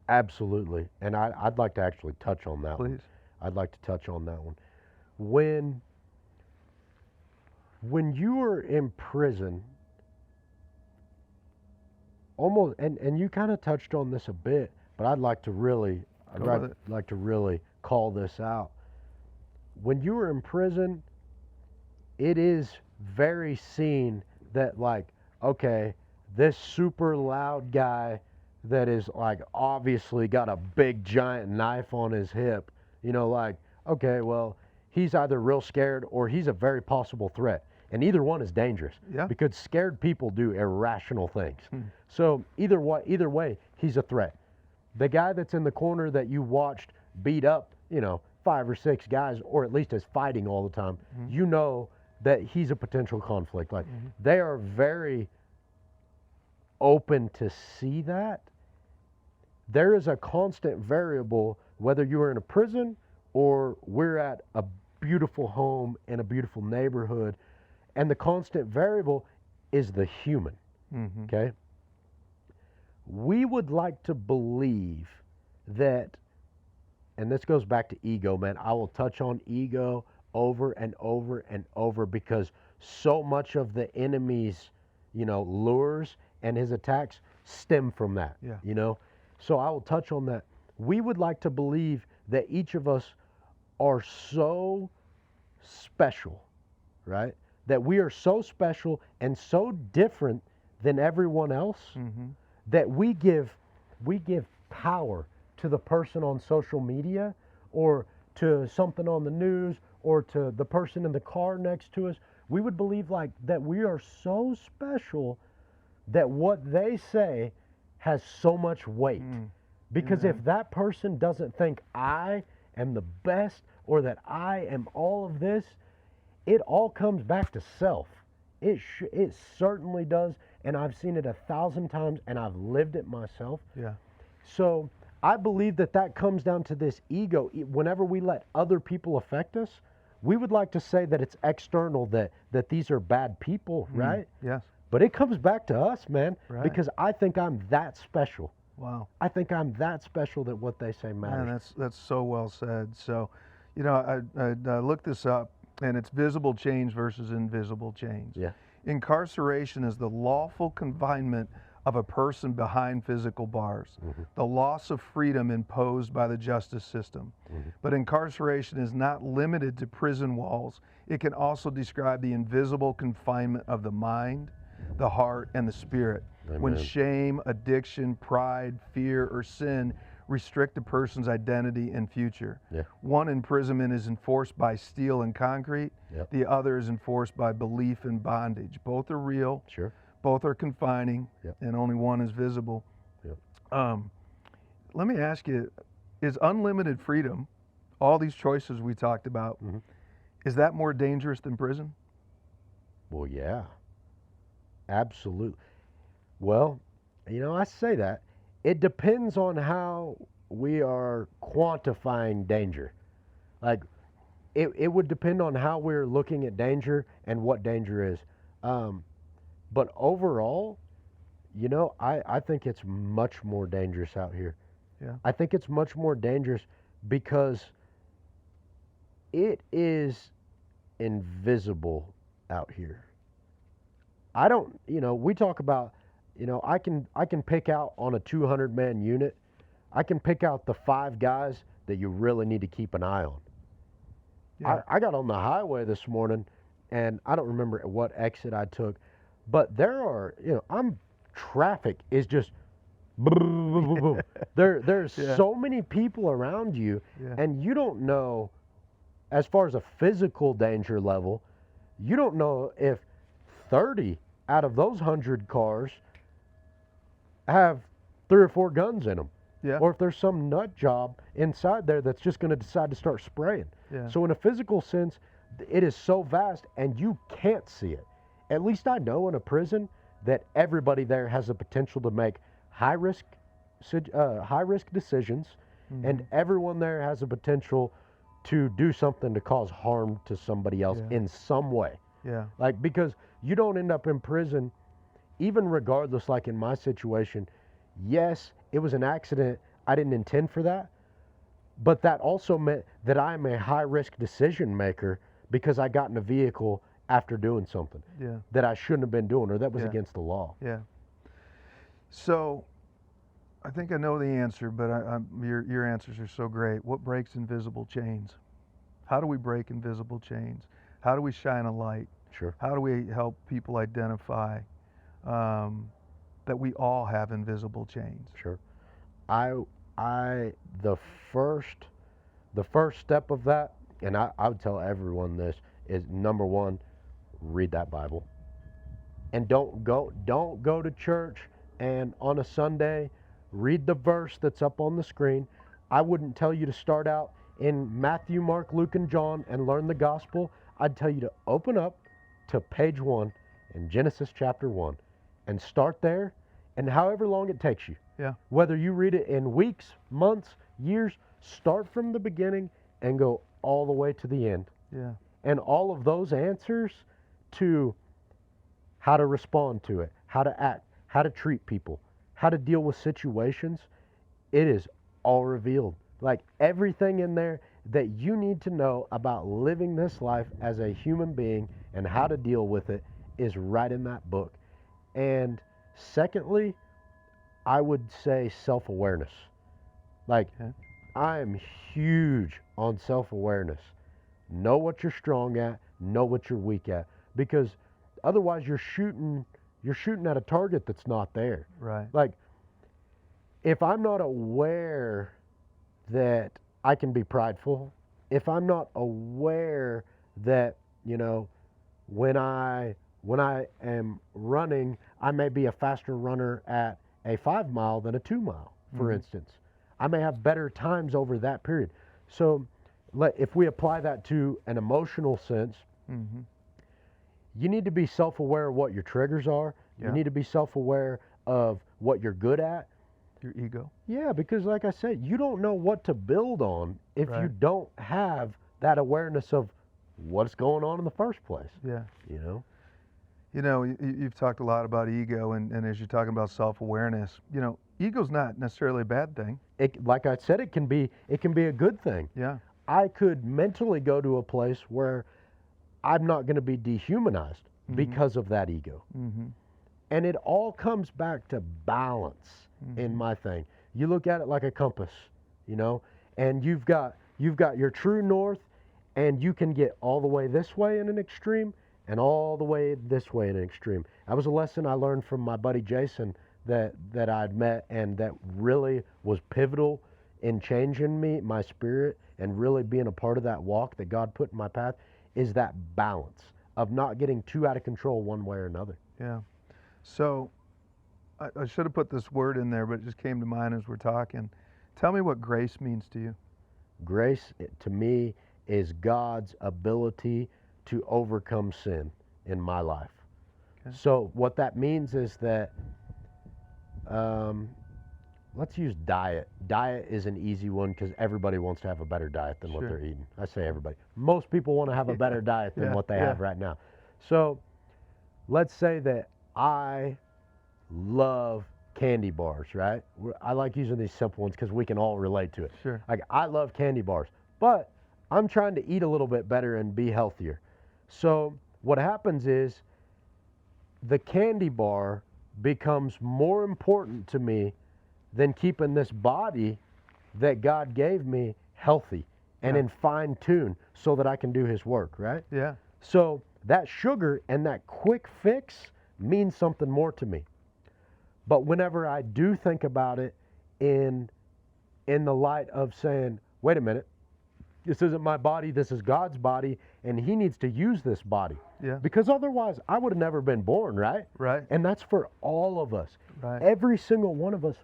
Absolutely. And I'd like to actually touch on that one. Please. I'd like to touch on that one. When you are in prison, almost, and you kind of touched on this a bit, but I'd like to really call this out. When you are in prison, it is very seen that, like, okay, this super loud guy that is like obviously got a big giant knife on his hip, okay, well, he's either real scared or he's a very possible threat. And either one is dangerous. Yeah. Because scared people do irrational things. So either way, he's a threat. The guy that's in the corner that you watched beat up, 5 or 6 guys, or at least is fighting all the time, that he's a potential conflict. Like, they are very open to see that. There is a constant variable, whether you're in a prison or we're at a beautiful home in a beautiful neighborhood, and the constant variable is the human. Okay? We would like to believe that, and this goes back to ego, man. I will touch on ego over and over and over, because so much of the enemy's, lures and his attacks stem from that. Yeah. So I will touch on that. We would like to believe that each of us are so special, right? That we are so special and so different than everyone else, that we give power to the person on social media, or to something on the news, or to the person in the car next to us. We would believe like that we are so special that what they say has so much weight. Because if that person doesn't think I am the best, or that I am all of this, it all comes back to self. It certainly does, and I've seen it 1,000 times, and I've lived it myself. Yeah. So I believe that comes down to this ego. Whenever we let other people affect us, we would like to say that it's external, that these are bad people, right? Yes. But it comes back to us, man, Right. because I think I'm that special. Wow. I think I'm that special that what they say matters. Man, that's so well said. So, you know, I looked this up, and it's visible change versus invisible change. Yeah. Incarceration is the lawful confinement of a person behind physical bars, the loss of freedom imposed by the justice system. But incarceration is not limited to prison walls. It can also describe the invisible confinement of the mind, the heart, and the spirit. Amen. When shame, addiction, pride, fear, or sin restrict a person's identity and future. Yeah. One imprisonment is enforced by steel and concrete. Yep. The other is enforced by belief and bondage. Both are real. Sure. Both are confining, Yep. and only one is visible. Yep. Let me ask you, is unlimited freedom, all these choices we talked about, is that more dangerous than prison? Well, yeah. Absolutely. Well, you know, I say that. It depends on how we are quantifying danger. Like, it would depend on how we're looking at danger and what danger is. But overall, you know, I think it's much more dangerous out here. Yeah. I think it's much more dangerous because it is invisible out here. I don't, you know, we talk about, you know, I can pick out on a 200-man unit, I can pick out the 5 guys that you really need to keep an eye on. Yeah. I got on the highway this morning, and I don't remember what exit I took, but there are, you know, traffic is just, there's Yeah. so many people around you, Yeah. and you don't know, as far as a physical danger level, you don't know if 30 out of those 100 cars have 3 or 4 guns in them. Yeah. Or if there's some nut job inside there that's just going to decide to start spraying. Yeah. So in a physical sense, it is so vast and you can't see it. At least I know in a prison that everybody there has the potential to make high risk decisions, and everyone there has the potential to do something to cause harm to somebody else in some way. Yeah. Like, because you don't end up in prison, even regardless, like in my situation, yes, it was an accident. I didn't intend for that. But that also meant that I'm a high-risk decision maker because I got in a vehicle after doing something that I shouldn't have been doing, or that was against the law. Yeah. So I think I know the answer, but your answers are so great. What breaks invisible chains? How do we break invisible chains? How do we shine a light? Sure. How do we help people identify that we all have invisible chains? Sure. The first step of that, and I would tell everyone this, is number one, read that Bible. And don't go to church and on a Sunday read the verse that's up on the screen. I wouldn't tell you to start out in Matthew, Mark, Luke, and John and learn the gospel. I'd tell you to open up to page 1 in Genesis chapter 1 and start there, and however long it takes you. Yeah. Whether you read it in weeks, months, years, start from the beginning and go all the way to the end. Yeah. And all of those answers to how to respond to it, how to act, how to treat people, how to deal with situations, it is all revealed. Like, everything in there that you need to know about living this life as a human being and how to deal with it is right in that book. And secondly, I would say self-awareness. Like, I am huge on self-awareness. Know what you're strong at, know what you're weak at, because otherwise you're shooting at a target that's not there. Right. Like, if I'm not aware that I can be prideful, if I'm not aware that, you know, when I am running, I may be a faster runner at a 5 mile than a 2 mile, for instance. I may have better times over that period. So if we apply that to an emotional sense, you need to be self-aware of what your triggers are. Yeah. You need to be self-aware of what you're good at. Your ego. Yeah, because like I said, you don't know what to build on if you don't have that awareness of what's going on in the first place. Yeah. You know? You know, you've talked a lot about ego, and as you're talking about self-awareness, you know, ego's not necessarily a bad thing. Like I said, it can be a good thing. Yeah. I could mentally go to a place where I'm not going to be dehumanized because of that ego. Mm-hmm. And it all comes back to balance in my thing. You look at it like a compass, you know, and you've got your true north, and you can get all the way this way in an extreme and all the way this way in an extreme. That was a lesson I learned from my buddy Jason that I'd met, and that really was pivotal in changing me, my spirit, and really being a part of that walk that God put in my path, is that balance of not getting too out of control one way or another. Yeah. So I should have put this word in there, but it just came to mind as we're talking. Tell me what grace means to you. Grace, to me, is God's ability to overcome sin in my life. Okay. So what that means is that, let's use diet. Diet is an easy one because everybody wants to have a better diet than what they're eating. I say everybody. Most people want to have a better diet than what they have right now. So let's say that I love candy bars, right? I like using these simple ones because we can all relate to it. Sure. Like, I love candy bars, but I'm trying to eat a little bit better and be healthier. So what happens is the candy bar becomes more important to me than keeping this body that God gave me healthy and in fine tune so that I can do his work, right? Yeah. So that sugar and that quick fix means something more to me. But whenever I do think about it in the light of saying, wait a minute, this isn't my body, this is God's body, and he needs to use this body. Yeah. Because otherwise, I would have never been born, right? Right. And that's for all of us. Right. Every single one of us,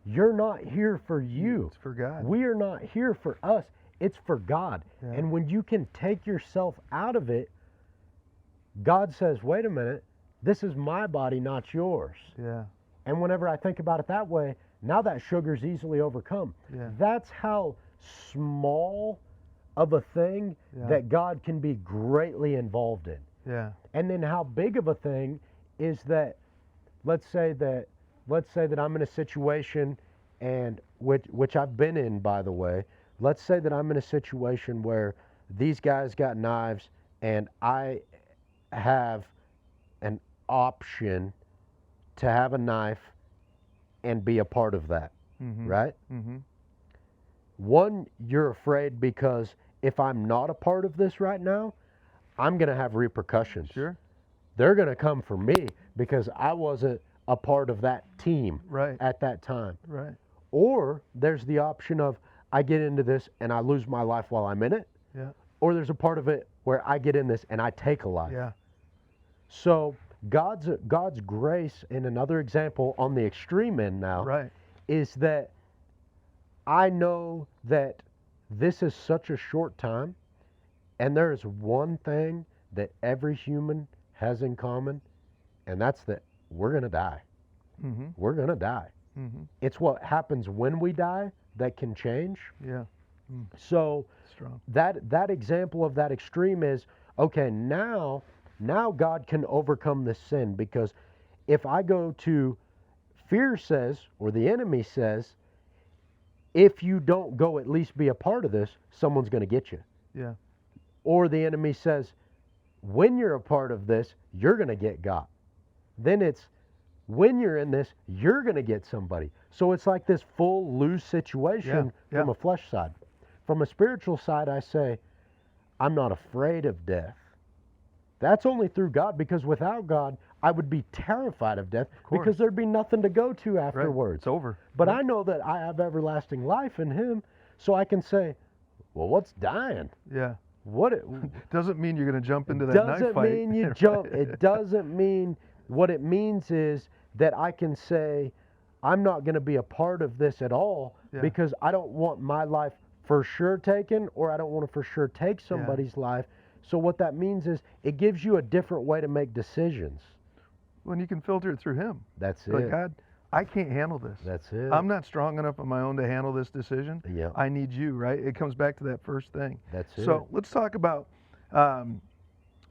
you're not here for you. It's for God. We are not here for us. It's for God. Yeah. And when you can take yourself out of it, God says, wait a minute, this is my body, not yours. Yeah. And whenever I think about it that way, now that sugar's easily overcome. Yeah. That's how small of a thing that God can be greatly involved in. Yeah. And then how big of a thing is that, let's say that I'm in a situation, and which I've been in, by the way. Let's say that I'm in a situation where these guys got knives and I have an option to have a knife and be a part of that, right? Mm-hmm. One, you're afraid because if I'm not a part of this right now, I'm going to have repercussions. Sure. They're going to come for me because I wasn't a part of that team at that time. Right. Or there's the option of I get into this and I lose my life while I'm in it. Yeah. Or there's a part of it where I get in this and I take a life. Yeah. So God's grace, in another example on the extreme end now, is that I know that this is such a short time, and there is one thing that every human has in common, and that's that we're going to die. Mm-hmm. We're going to die. Mm-hmm. It's what happens when we die that can change. Yeah. So strong. That example of that extreme is, okay, now God can overcome this sin, because if I go to fear says, or the enemy says, if you don't go at least be a part of this, someone's going to get you. Yeah. Or the enemy says, when you're a part of this, you're going to get got. Then it's, when you're in this, you're going to get somebody. So it's like this full lose situation from a flesh side. From a spiritual side, I say, I'm not afraid of death. That's only through God, because without God, I would be terrified of death, because there'd be nothing to go to afterwards. It's over. But I know that I have everlasting life in him, so I can say, well, what's dying? Yeah. What it doesn't mean you're going to jump into that knife fight. Doesn't mean you jump. It doesn't mean, what it means is that I can say, I'm not going to be a part of this at all, because I don't want my life for sure taken, or I don't want to for sure take somebody's life, So what that means is it gives you a different way to make decisions. When you can filter it through Him. That's it. Like, God, I can't handle this. That's it. I'm not strong enough on my own to handle this decision. Yeah. I need you, right? It comes back to that first thing. That's it. So let's talk about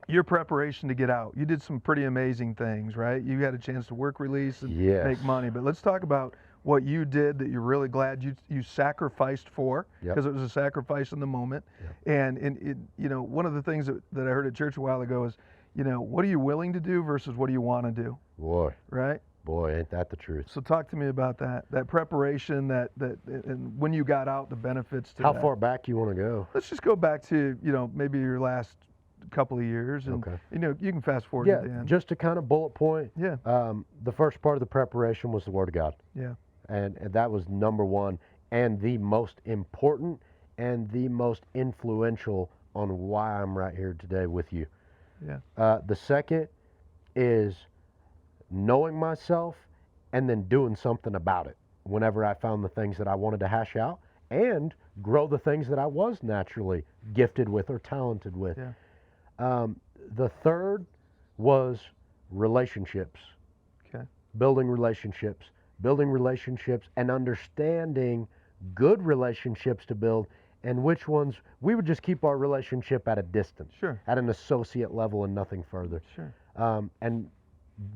your preparation to get out. You did some pretty amazing things, right? You had a chance to work release and make money. But let's talk about what you did that you're really glad you sacrificed for, because it was a sacrifice in the moment. And you know, one of the things that I heard at church a while ago is, you know, what are you willing to do versus what do you want to do? Boy. Right? Boy, ain't that the truth. So talk to me about that preparation, and when you got out, the benefits to How that. far back you want to go? Let's just go back to, you know, maybe your last couple of years, and you know, you can fast forward to the end. Just to kind of bullet point. The first part of the preparation was the Word of God. And that was number one, and the most important and the most influential on why I'm right here today with you. The second is knowing myself and then doing something about it whenever I found the things that I wanted to hash out and grow the things that I was naturally gifted with or talented with. The third was relationships. Building relationships and understanding good relationships to build, and which ones we would just keep our relationship at a distance, at an associate level and nothing further. And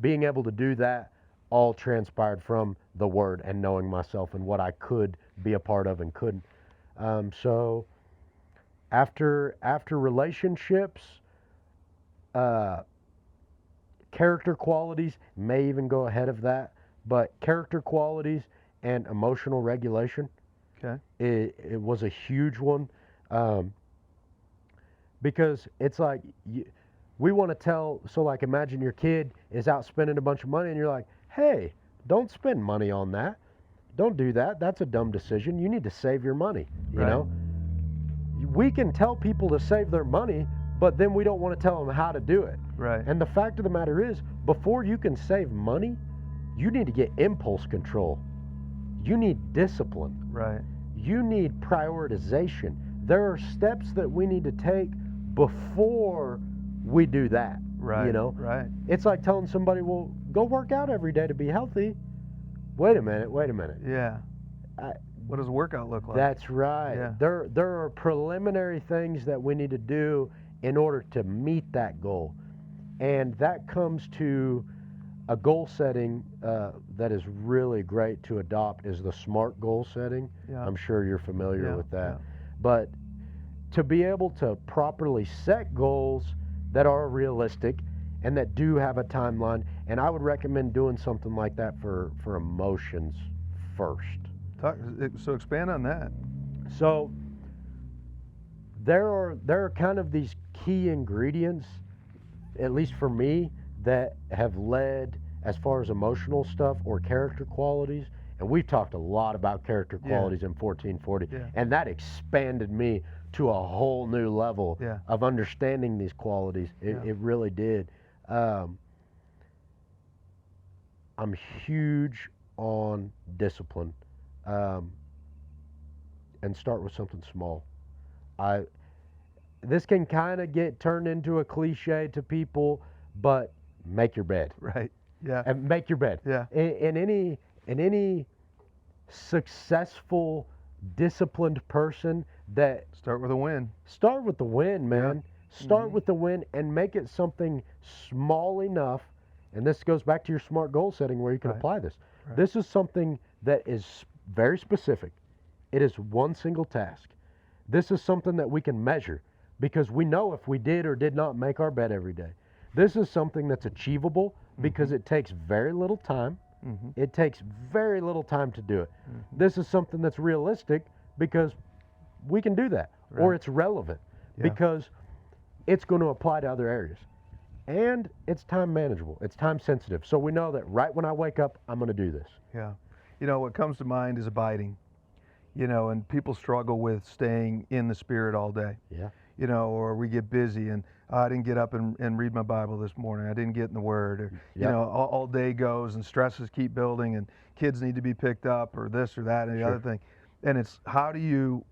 being able to do that all transpired from the Word and knowing myself and what I could be a part of and couldn't. So after relationships, character qualities may even go ahead of that, but character qualities and emotional regulation, it was a huge one, because it's like we want to tell, so like imagine your kid is out spending a bunch of money and you're like, hey, don't spend money on that. Don't do that. That's a dumb decision. You need to save your money, you know? We can tell people to save their money, but then we don't want to tell them how to do it. And the fact of the matter is, before you can save money, you need to get impulse control. You need discipline. You need prioritization. There are steps that we need to take before we do that. You know? It's like telling somebody, well, go work out every day to be healthy. Wait a minute. What does a workout look like? That's right. There are preliminary things that we need to do in order to meet that goal. And that comes to a goal setting that is really great to adopt is the SMART goal setting. I'm sure you're familiar with that. But to be able to properly set goals that are realistic and that do have a timeline, and I would recommend doing something like that for emotions first. So expand on that. So there are kind of these key ingredients, at least for me, that have led as far as emotional stuff or character qualities. And we've talked a lot about character qualities in 1440, and that expanded me to a whole new level of understanding these qualities. It really did. I'm huge on discipline, and start with something small. This can kind of get turned into a cliche to people, but make your bed. And make your bed. In any successful, disciplined person that start with a win. Start with the win, man. Start with the win and make it something small enough. And this goes back to your SMART goal setting where you can apply this. This is something that is very specific. It is one single task. This is something that we can measure because we know if we did or did not make our bed every day. This is something that's achievable because it takes very little time. It takes very little time to do it. This is something that's realistic because we can do that. Or it's relevant because it's going to apply to other areas. And it's time manageable. It's time sensitive. So we know that right when I wake up, I'm going to do this. You know, what comes to mind is abiding. You know, and people struggle with staying in the Spirit all day. You know, or we get busy and I didn't get up and read my Bible this morning. I didn't get in the Word. Or, you know, all day goes and stresses keep building and kids need to be picked up or this or that and the other thing. And it's how do you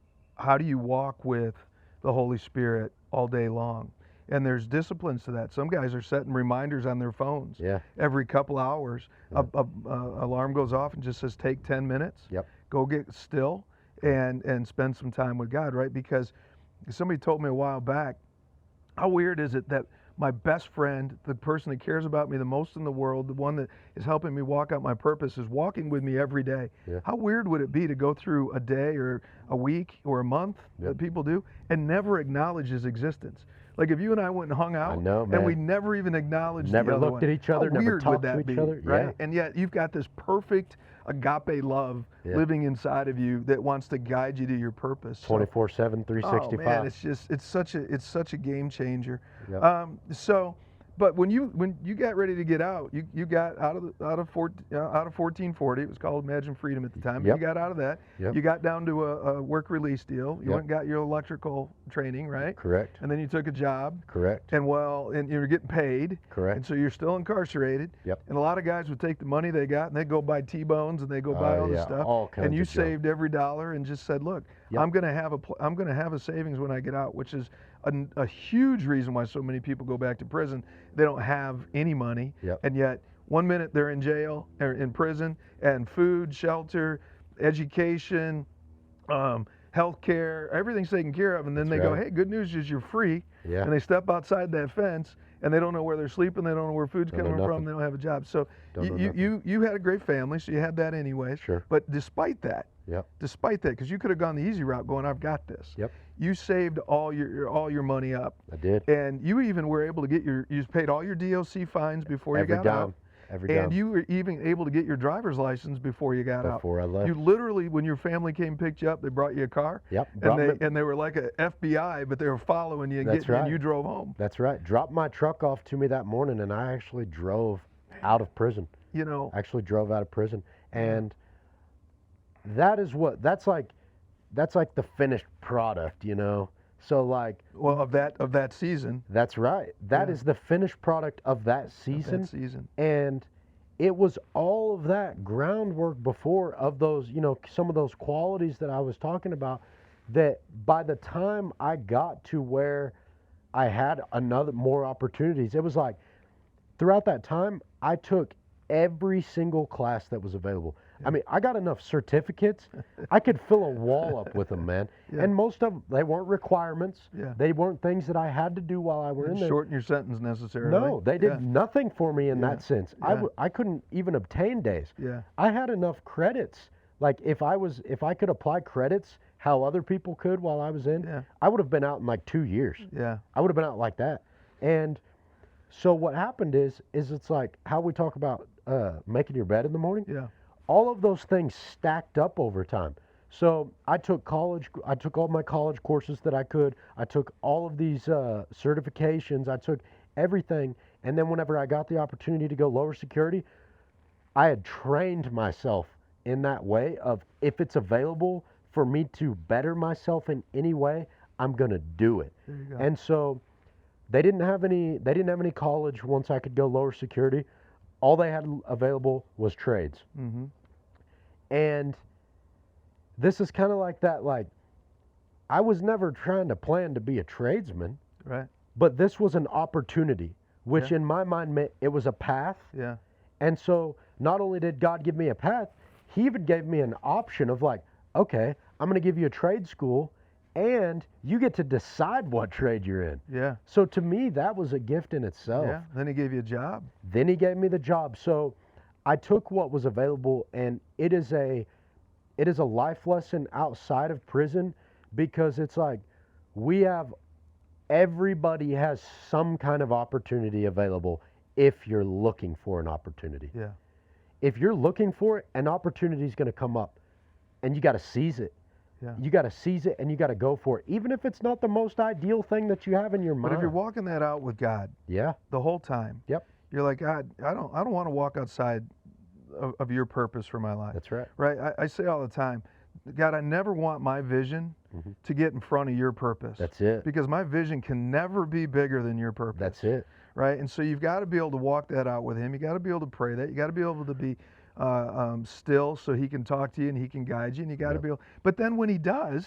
walk with the Holy Spirit all day long? And there's disciplines to that. Some guys are setting reminders on their phones every couple hours. Alarm goes off and just says, take 10 minutes, go get still, and spend some time with God, right? Because somebody told me a while back, how weird is it that my best friend, the person that cares about me the most in the world, the one that is helping me walk out my purpose, is walking with me every day. How weird would it be to go through a day or a week or a month that people do and never acknowledge his existence? Like if you and I went and hung out and we never even acknowledged the other one. Never looked at each other, never talked to each other. Right? And yet you've got this perfect agape love living inside of you that wants to guide you to your purpose. 24/7, 365. Oh man, it's such a game changer. But when you got ready to get out, you got out of 1440. It was called Imagine Freedom at the time. You got out of that. You got down to a work release deal. You went and got your electrical training, right? Correct. And then you took a job. Correct. And you're getting paid. Correct. And so you're still incarcerated. And a lot of guys would take the money they got and they go buy T-bones and they go buy all this stuff. All kinds and you of junk. saved every dollar and just said, look, I'm gonna have a savings when I get out, which is a huge reason why so many people go back to prison. They don't have any money, and yet 1 minute they're in jail or in prison, and food, shelter, education, health care, everything's taken care of, and then they go, hey, good news is you're free, and they step outside that fence, and they don't know where they're sleeping, they don't know where food's coming from, they don't have a job. So you had a great family, so you had that anyways. But despite that, because you could have gone the easy route going, I've got this. You saved all your money up. I did. And you even were able to get you paid all your DOC fines before you got out. And you were even able to get your driver's license before you got out. Before I left. You literally, when your family came and picked you up, they brought you a car. And they were like a FBI, but they were following you and you drove home. That's right. Dropped my truck off to me that morning, and I actually drove out of prison. Actually drove out of prison. And that's like the finished product, So like, well, of that season. That's right. That is the finished product of that season. And it was all of that groundwork before of those, some of those qualities that I was talking about, that by the time I got to where I had more opportunities, it was like throughout that time, I took every single class that was available. I mean, I got enough certificates. I could fill a wall up with them, man. And most of them, they weren't requirements. They weren't things that I had to do while I were in there. Shorten your sentence necessarily. No, they did nothing for me in that sense. I couldn't even obtain days. I had enough credits. Like if I could apply credits how other people could while I was in, I would have been out in like 2 years. I would have been out like that. And so what happened is it's like how we talk about making your bed in the morning. All of those things stacked up over time. So I took all my college courses that I could. I took all of these certifications. I took everything. And then whenever I got the opportunity to go lower security, I had trained myself in that way of, if it's available for me to better myself in any way, I'm going to do it. There you go. And so they didn't have any college once I could go lower security. All they had available was trades. And this is kind of like that, like, I was never trying to plan to be a tradesman. But this was an opportunity, which in my mind meant it was a path. And so not only did God give me a path, he even gave me an option of like, okay, I'm going to give you a trade school and you get to decide what trade you're in. So to me, that was a gift in itself. Then he gave you a job. Then he gave me the job. So I took what was available, and it is a life lesson outside of prison, because it's like everybody has some kind of opportunity available if you're looking for an opportunity. If you're looking for it, an opportunity is going to come up, and you got to seize it. You got to seize it, and you got to go for it, even if it's not the most ideal thing that you have in your mind. But if you're walking that out with God, the whole time, you're like, God, I don't want to walk outside of your purpose for my life. That's right. Right. I say all the time, God, I never want my vision to get in front of your purpose. That's it. Because my vision can never be bigger than your purpose. That's it. Right. And so you've got to be able to walk that out with him. You got to be able to pray that. You got to be able to be still so he can talk to you and he can guide you, and you got to be able. But then when he does,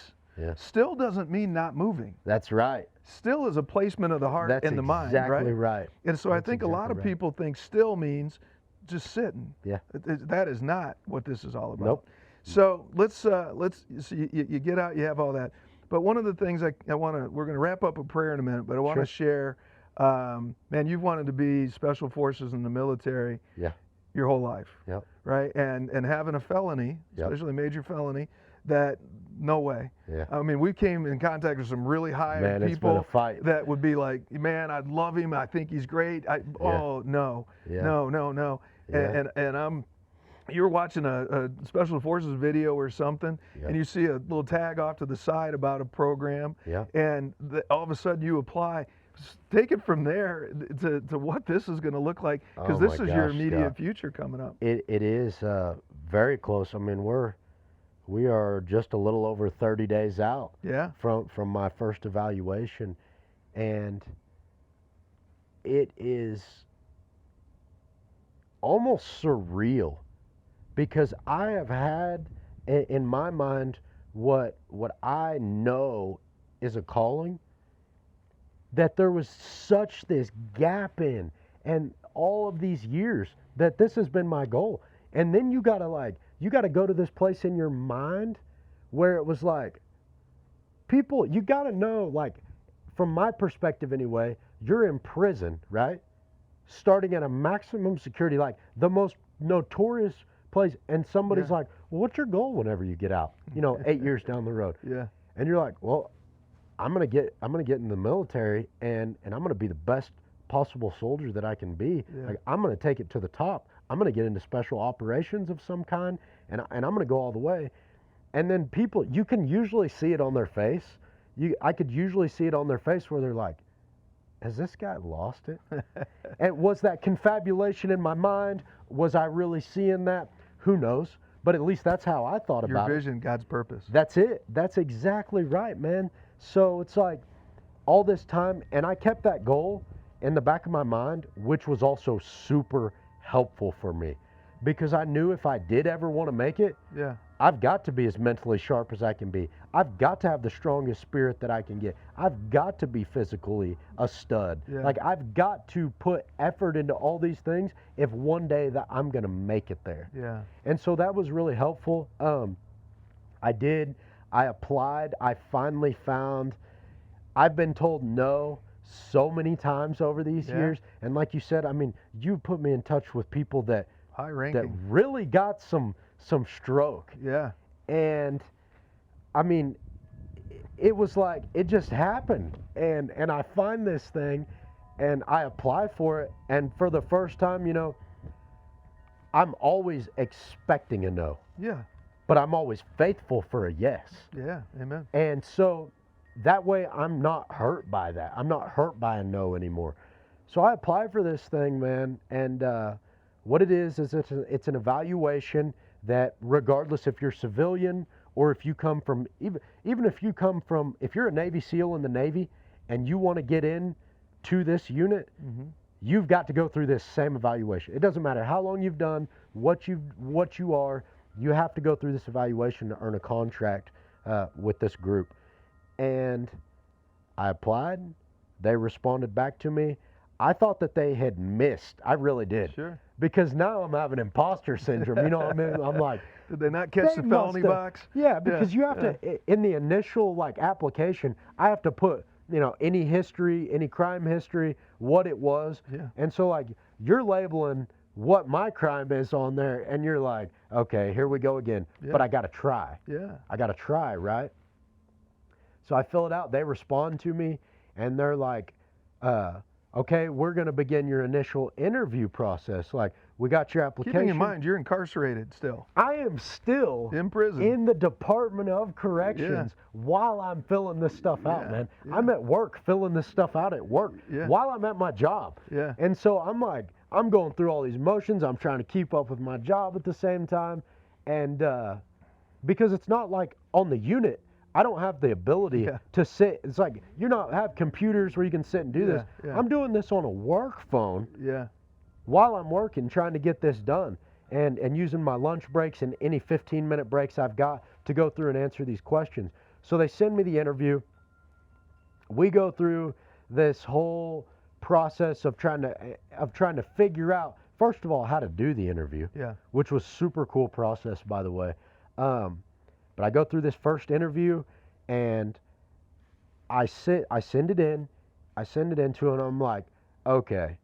Still doesn't mean not moving. That's right. Still is a placement of the heart and the mind, right? That's exactly right. And so I think a lot of people think still means just sitting. Yeah. That is not what this is all about. Nope. So let's so you get out, you have all that. But one of the things we're going to wrap up a prayer in a minute, but I want to share, man, you've wanted to be special forces in the military your whole life, right? And having a felony, especially a major felony, that no way. Yeah. I mean, we came in contact with some really high people that would be like, man, I'd love him. I think he's great. Oh no. And you're watching a special forces video or something, and you see a little tag off to the side about a program, and all of a sudden you apply. Take it from there to what this is going to look like, because this is your immediate future coming up. It is very close. I mean, we are just a little over 30 days out from my first evaluation, and it is almost surreal, because I have had in my mind what I know is a calling, that there was such this gap in, and all of these years that this has been my goal. And then you gotta go to this place in your mind where it was like, people, you gotta know, like, from my perspective anyway, you're in prison, right? Starting at a maximum security, like the most notorious place, and somebody's like, well, what's your goal whenever you get out? 8 years down the road. Yeah. And you're like, well, I'm gonna get in the military, and I'm gonna be the best possible soldier that I can be. Like, I'm gonna take it to the top. I'm gonna get into special operations of some kind, and I'm gonna go all the way. And then people, you can usually see it on their face. I could usually see it on their face where they're like, has this guy lost it? And was that confabulation in my mind? Was I really seeing that? Who knows? But at least that's how I thought about it. Your vision, God's purpose. That's it. That's exactly right, man. So it's like all this time, and I kept that goal in the back of my mind, which was also super helpful for me, because I knew if I did ever want to make it, I've got to be as mentally sharp as I can be. I've got to have the strongest spirit that I can get. I've got to be physically a stud. Like, I've got to put effort into all these things if one day that I'm going to make it there. And so that was really helpful. I applied. I finally found. I've been told no so many times over these years, and like you said, I mean, you put me in touch with people that high ranking, that really got some stroke. And I mean, it was like it just happened, and I find this thing, and I apply for it, and for the first time, I'm always expecting a no. But I'm always faithful for a yes. Amen. And so that way I'm not hurt by that. I'm not hurt by a no anymore. So I applied for this thing, man, and what it is it's an evaluation that, regardless if you're civilian or if you come from, even if you're a Navy SEAL in the Navy and you want to get in to this unit, you've got to go through this same evaluation. It doesn't matter how long you've done, what you are. You have to go through this evaluation to earn a contract with this group. And I applied. They responded back to me. I thought that they had missed. I really did. Because now I'm having imposter syndrome. You know what I mean? I'm like, did they not catch the felony box? Yeah, because you have to, in the initial application, I have to put, any history, any crime history, what it was. And so you're labeling what my crime is on there, and you're like, okay, here we go again. But I got to try. I got to try, right? So I fill it out. They respond to me, and they're like, okay, we're going to begin your initial interview process. Like, we got your application. Keeping in mind, you're incarcerated still. I am still in prison, in the Department of Corrections while I'm filling this stuff out, man. I'm at work filling this stuff out at work while I'm at my job. And so I'm like, I'm going through all these motions. I'm trying to keep up with my job at the same time. And because it's not like on the unit, I don't have the ability to sit. It's like you don't have computers where you can sit and do this. I'm doing this on a work phone while I'm working, trying to get this done, and using my lunch breaks and any 15-minute breaks I've got to go through and answer these questions. So they send me the interview. We go through this whole process of trying to figure out, first of all, how to do the interview, which was super cool process, by the way. But I go through this first interview, and I send it in. I send it in to them. I'm like, okay,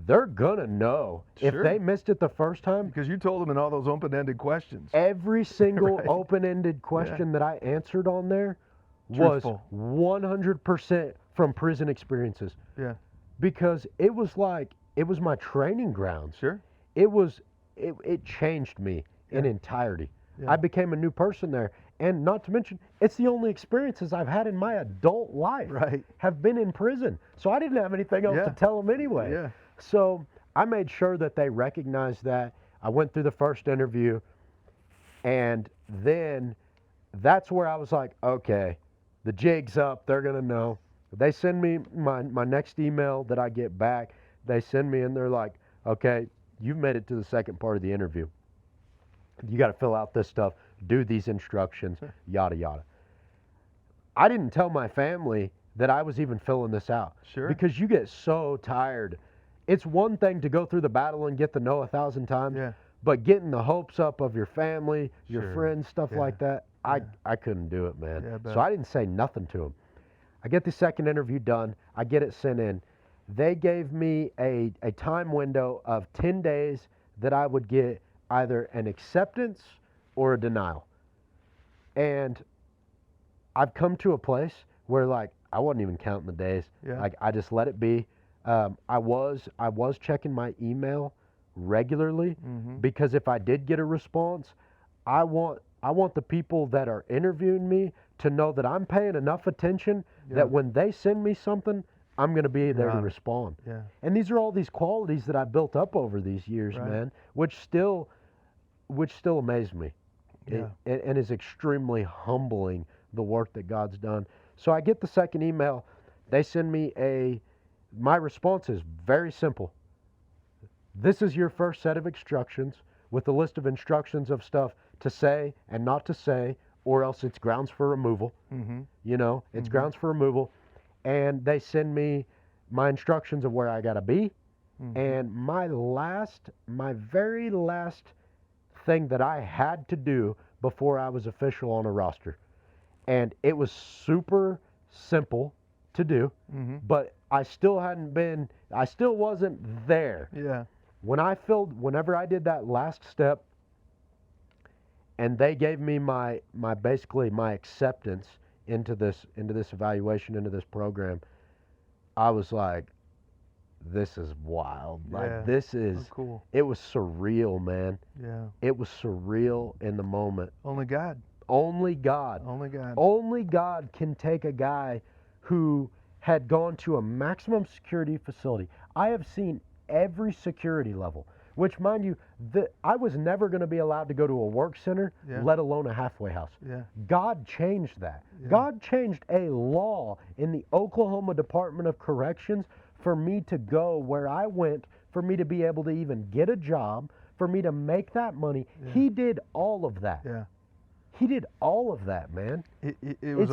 they're gonna know if they missed it the first time, because you told them in all those open-ended questions. Every single open-ended question that I answered on there was 100% from prison experiences. Yeah. Because it was my training grounds. Sure. It changed me in entirety. I became a new person there. And not to mention, it's the only experiences I've had in my adult life have been in prison. So I didn't have anything else to tell them anyway. Yeah. So I made sure that they recognized that. I went through the first interview, and then that's where I was like, okay, the jig's up. They're going to know. They send me my next email that I get back. They send me, and they're like, okay, you've made it to the second part of the interview. You got to fill out this stuff, do these instructions, yada, yada. I didn't tell my family that I was even filling this out. Sure. Because you get so tired. It's one thing to go through the battle and get the no 1,000 times, but getting the hopes up of your family, your friends, stuff like that, I couldn't do it, man. So I didn't say nothing to them. I get the second interview done. I get it sent in. They gave me a time window of 10 days that I would get either an acceptance or a denial. And I've come to a place where, like, I wasn't even counting the days. Like, I just let it be. I was checking my email regularly because if I did get a response, I want the people that are interviewing me to know that I'm paying enough attention that when they send me something, I'm going to be there to respond. And these are all these qualities that I built up over these years, man, which still amaze me. And is extremely humbling, the work that God's done. So I get the second email. They send me my response is very simple. This is your first set of instructions with a list of instructions of stuff to say and not to say, or else it's grounds for removal. You know, it's grounds for removal. And they send me my instructions of where I got to be. And my very last thing that I had to do before I was official on a roster. And it was super simple to do, but I still wasn't there. Whenever I did that last step and they gave me my basically my acceptance into this evaluation, into this program, I was like, this is wild. Like, this is cool. It was surreal, man. It was surreal in the moment. Only God. Only God. Only God. Only God can take a guy who had gone to a maximum security facility. I have seen every security level, which, mind you, I was never going to be allowed to go to a work center, let alone a halfway house. God changed that. God changed a law in the Oklahoma Department of Corrections for me to go where I went, for me to be able to even get a job, for me to make that money. He did all of that. He did all of that, man. It was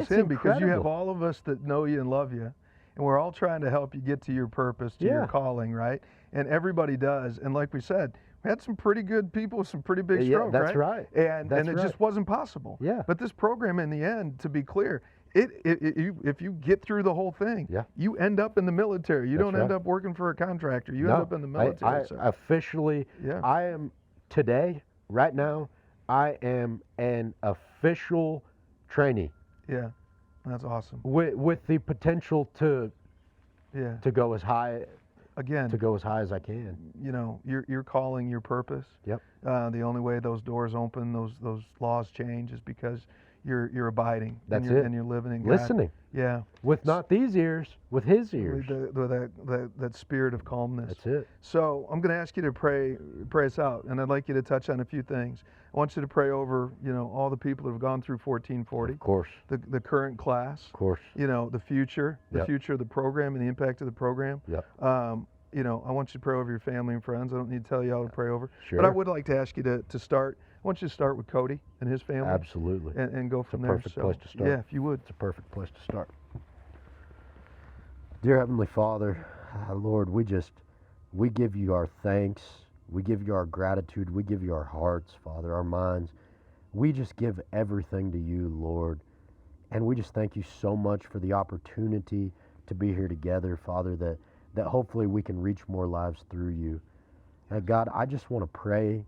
him, because you have all of us that know you and love you, and we're all trying to help you get to your purpose, to your calling, right? And everybody does. And like we said, we had some pretty good people with some pretty big strokes, that's right? And it just wasn't possible. But this program, in the end, to be clear, if you get through the whole thing, you end up in the military. You don't end up working for a contractor. You end up in the military. Officially, I am today, right now, I am an official trainee. That's awesome. With the potential to go as high. Again, to go as high as I can. You know, your calling, your purpose. The only way those doors open, those laws change, is because you're abiding. That's and you're living in God. Listening. With not these ears, with His ears. With that spirit of calmness. That's it. So I'm going to ask you to pray us out, and I'd like you to touch on a few things. I want you to pray over, all the people that have gone through 1440. Of course. The current class. Of course. The future of the program and the impact of the program. I want you to pray over your family and friends. I don't need to tell you how to pray over. But I would like to ask you to start want you to start with Cody and his family. Absolutely. And go from it's a there. perfect place to start. Yeah, if you would. It's a perfect place to start. Dear Heavenly Father, Lord, we give you our thanks. We give you our gratitude. We give you our hearts, Father, our minds. We just give everything to you, Lord. And we just thank you so much for the opportunity to be here together, Father, that hopefully we can reach more lives through you. God, I just want to pray.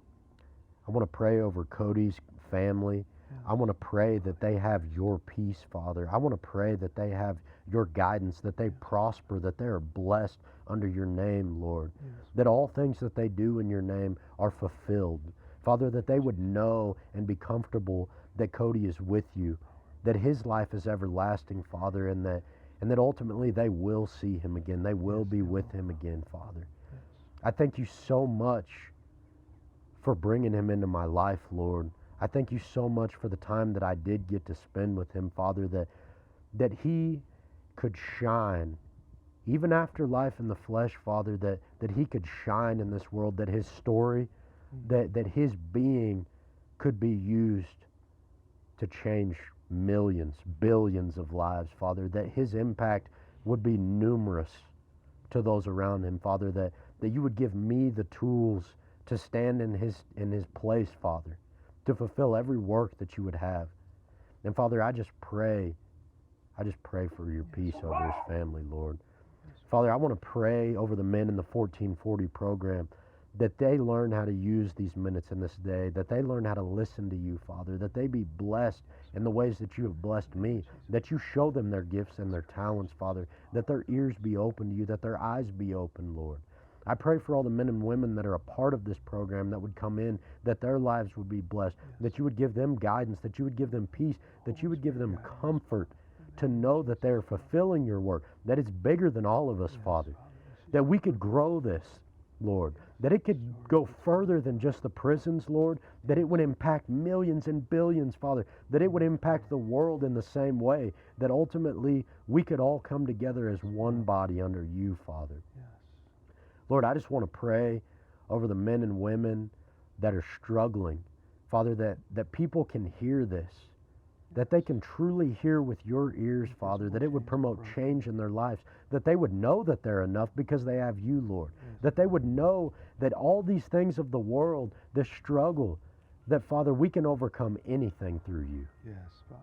I want to pray over Cody's family. I want to pray that they have your peace, Father. I want to pray that they have your guidance, that they prosper, that they are blessed under your name, Lord. That all things that they do in your name are fulfilled. Father, that they would know and be comfortable that Cody is with you, that his life is everlasting, Father, and that ultimately they will see him again. They will be with him again, Father. I thank you so much for bringing him into my life, Lord. I thank you so much for the time that I did get to spend with him, Father, that he could shine, even after life in the flesh, Father, that he could shine in this world, that his story, that his being could be used to change millions, billions of lives, Father, that his impact would be numerous to those around him, Father, that you would give me the tools to stand in his place, Father, to fulfill every work that you would have. And Father, I just pray for your peace over his family, Lord. Father, I want to pray over the men in the 1440 program, that they learn how to use these minutes in this day, that they learn how to listen to you, Father, that they be blessed in the ways that you have blessed me, that you show them their gifts and their talents, Father, that their ears be open to you, that their eyes be open, Lord. I pray for all the men and women that are a part of this program that would come in, that their lives would be blessed, that you would give them guidance, that you would give them peace, that you would give them comfort to know that they are fulfilling your work, that it's bigger than all of us, Father, that we could grow this, Lord, that it could go further than just the prisons, Lord, that it would impact millions and billions, Father, that it would impact the world in the same way, that ultimately we could all come together as one body under you, Father. Lord, I just want to pray over the men and women that are struggling, Father, that people can hear this, that they can truly hear with your ears, Father, that it would promote change in their lives, that they would know that they're enough because they have you, Lord, that they would know that all these things of the world, the struggle, that, Father, we can overcome anything through you. Yes, Father.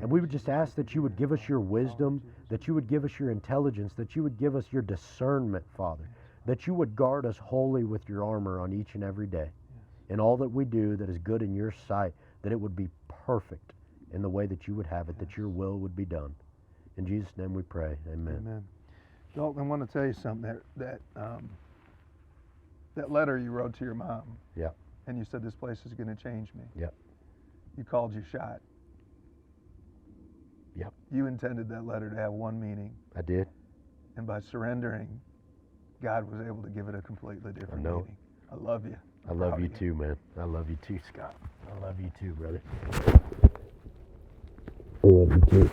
And we would just ask that you would give us your wisdom, that you would give us your intelligence, that you would give us your discernment, Father, that you would guard us wholly with your armor on each and every day. In all that we do that is good in your sight, that it would be perfect in the way that you would have it, that your will would be done. In Jesus' name we pray. Amen. Amen. Daltyn, I want to tell you something. That letter you wrote to your mom. Yeah. And you said, this place is going to change me. Yep. You called your shot. Yep. You intended that letter to have one meaning. I did. And by surrendering, God was able to give it a completely different meaning. I love you. I love you too, man. I love you too, Scott. I love you too, brother. I love you too.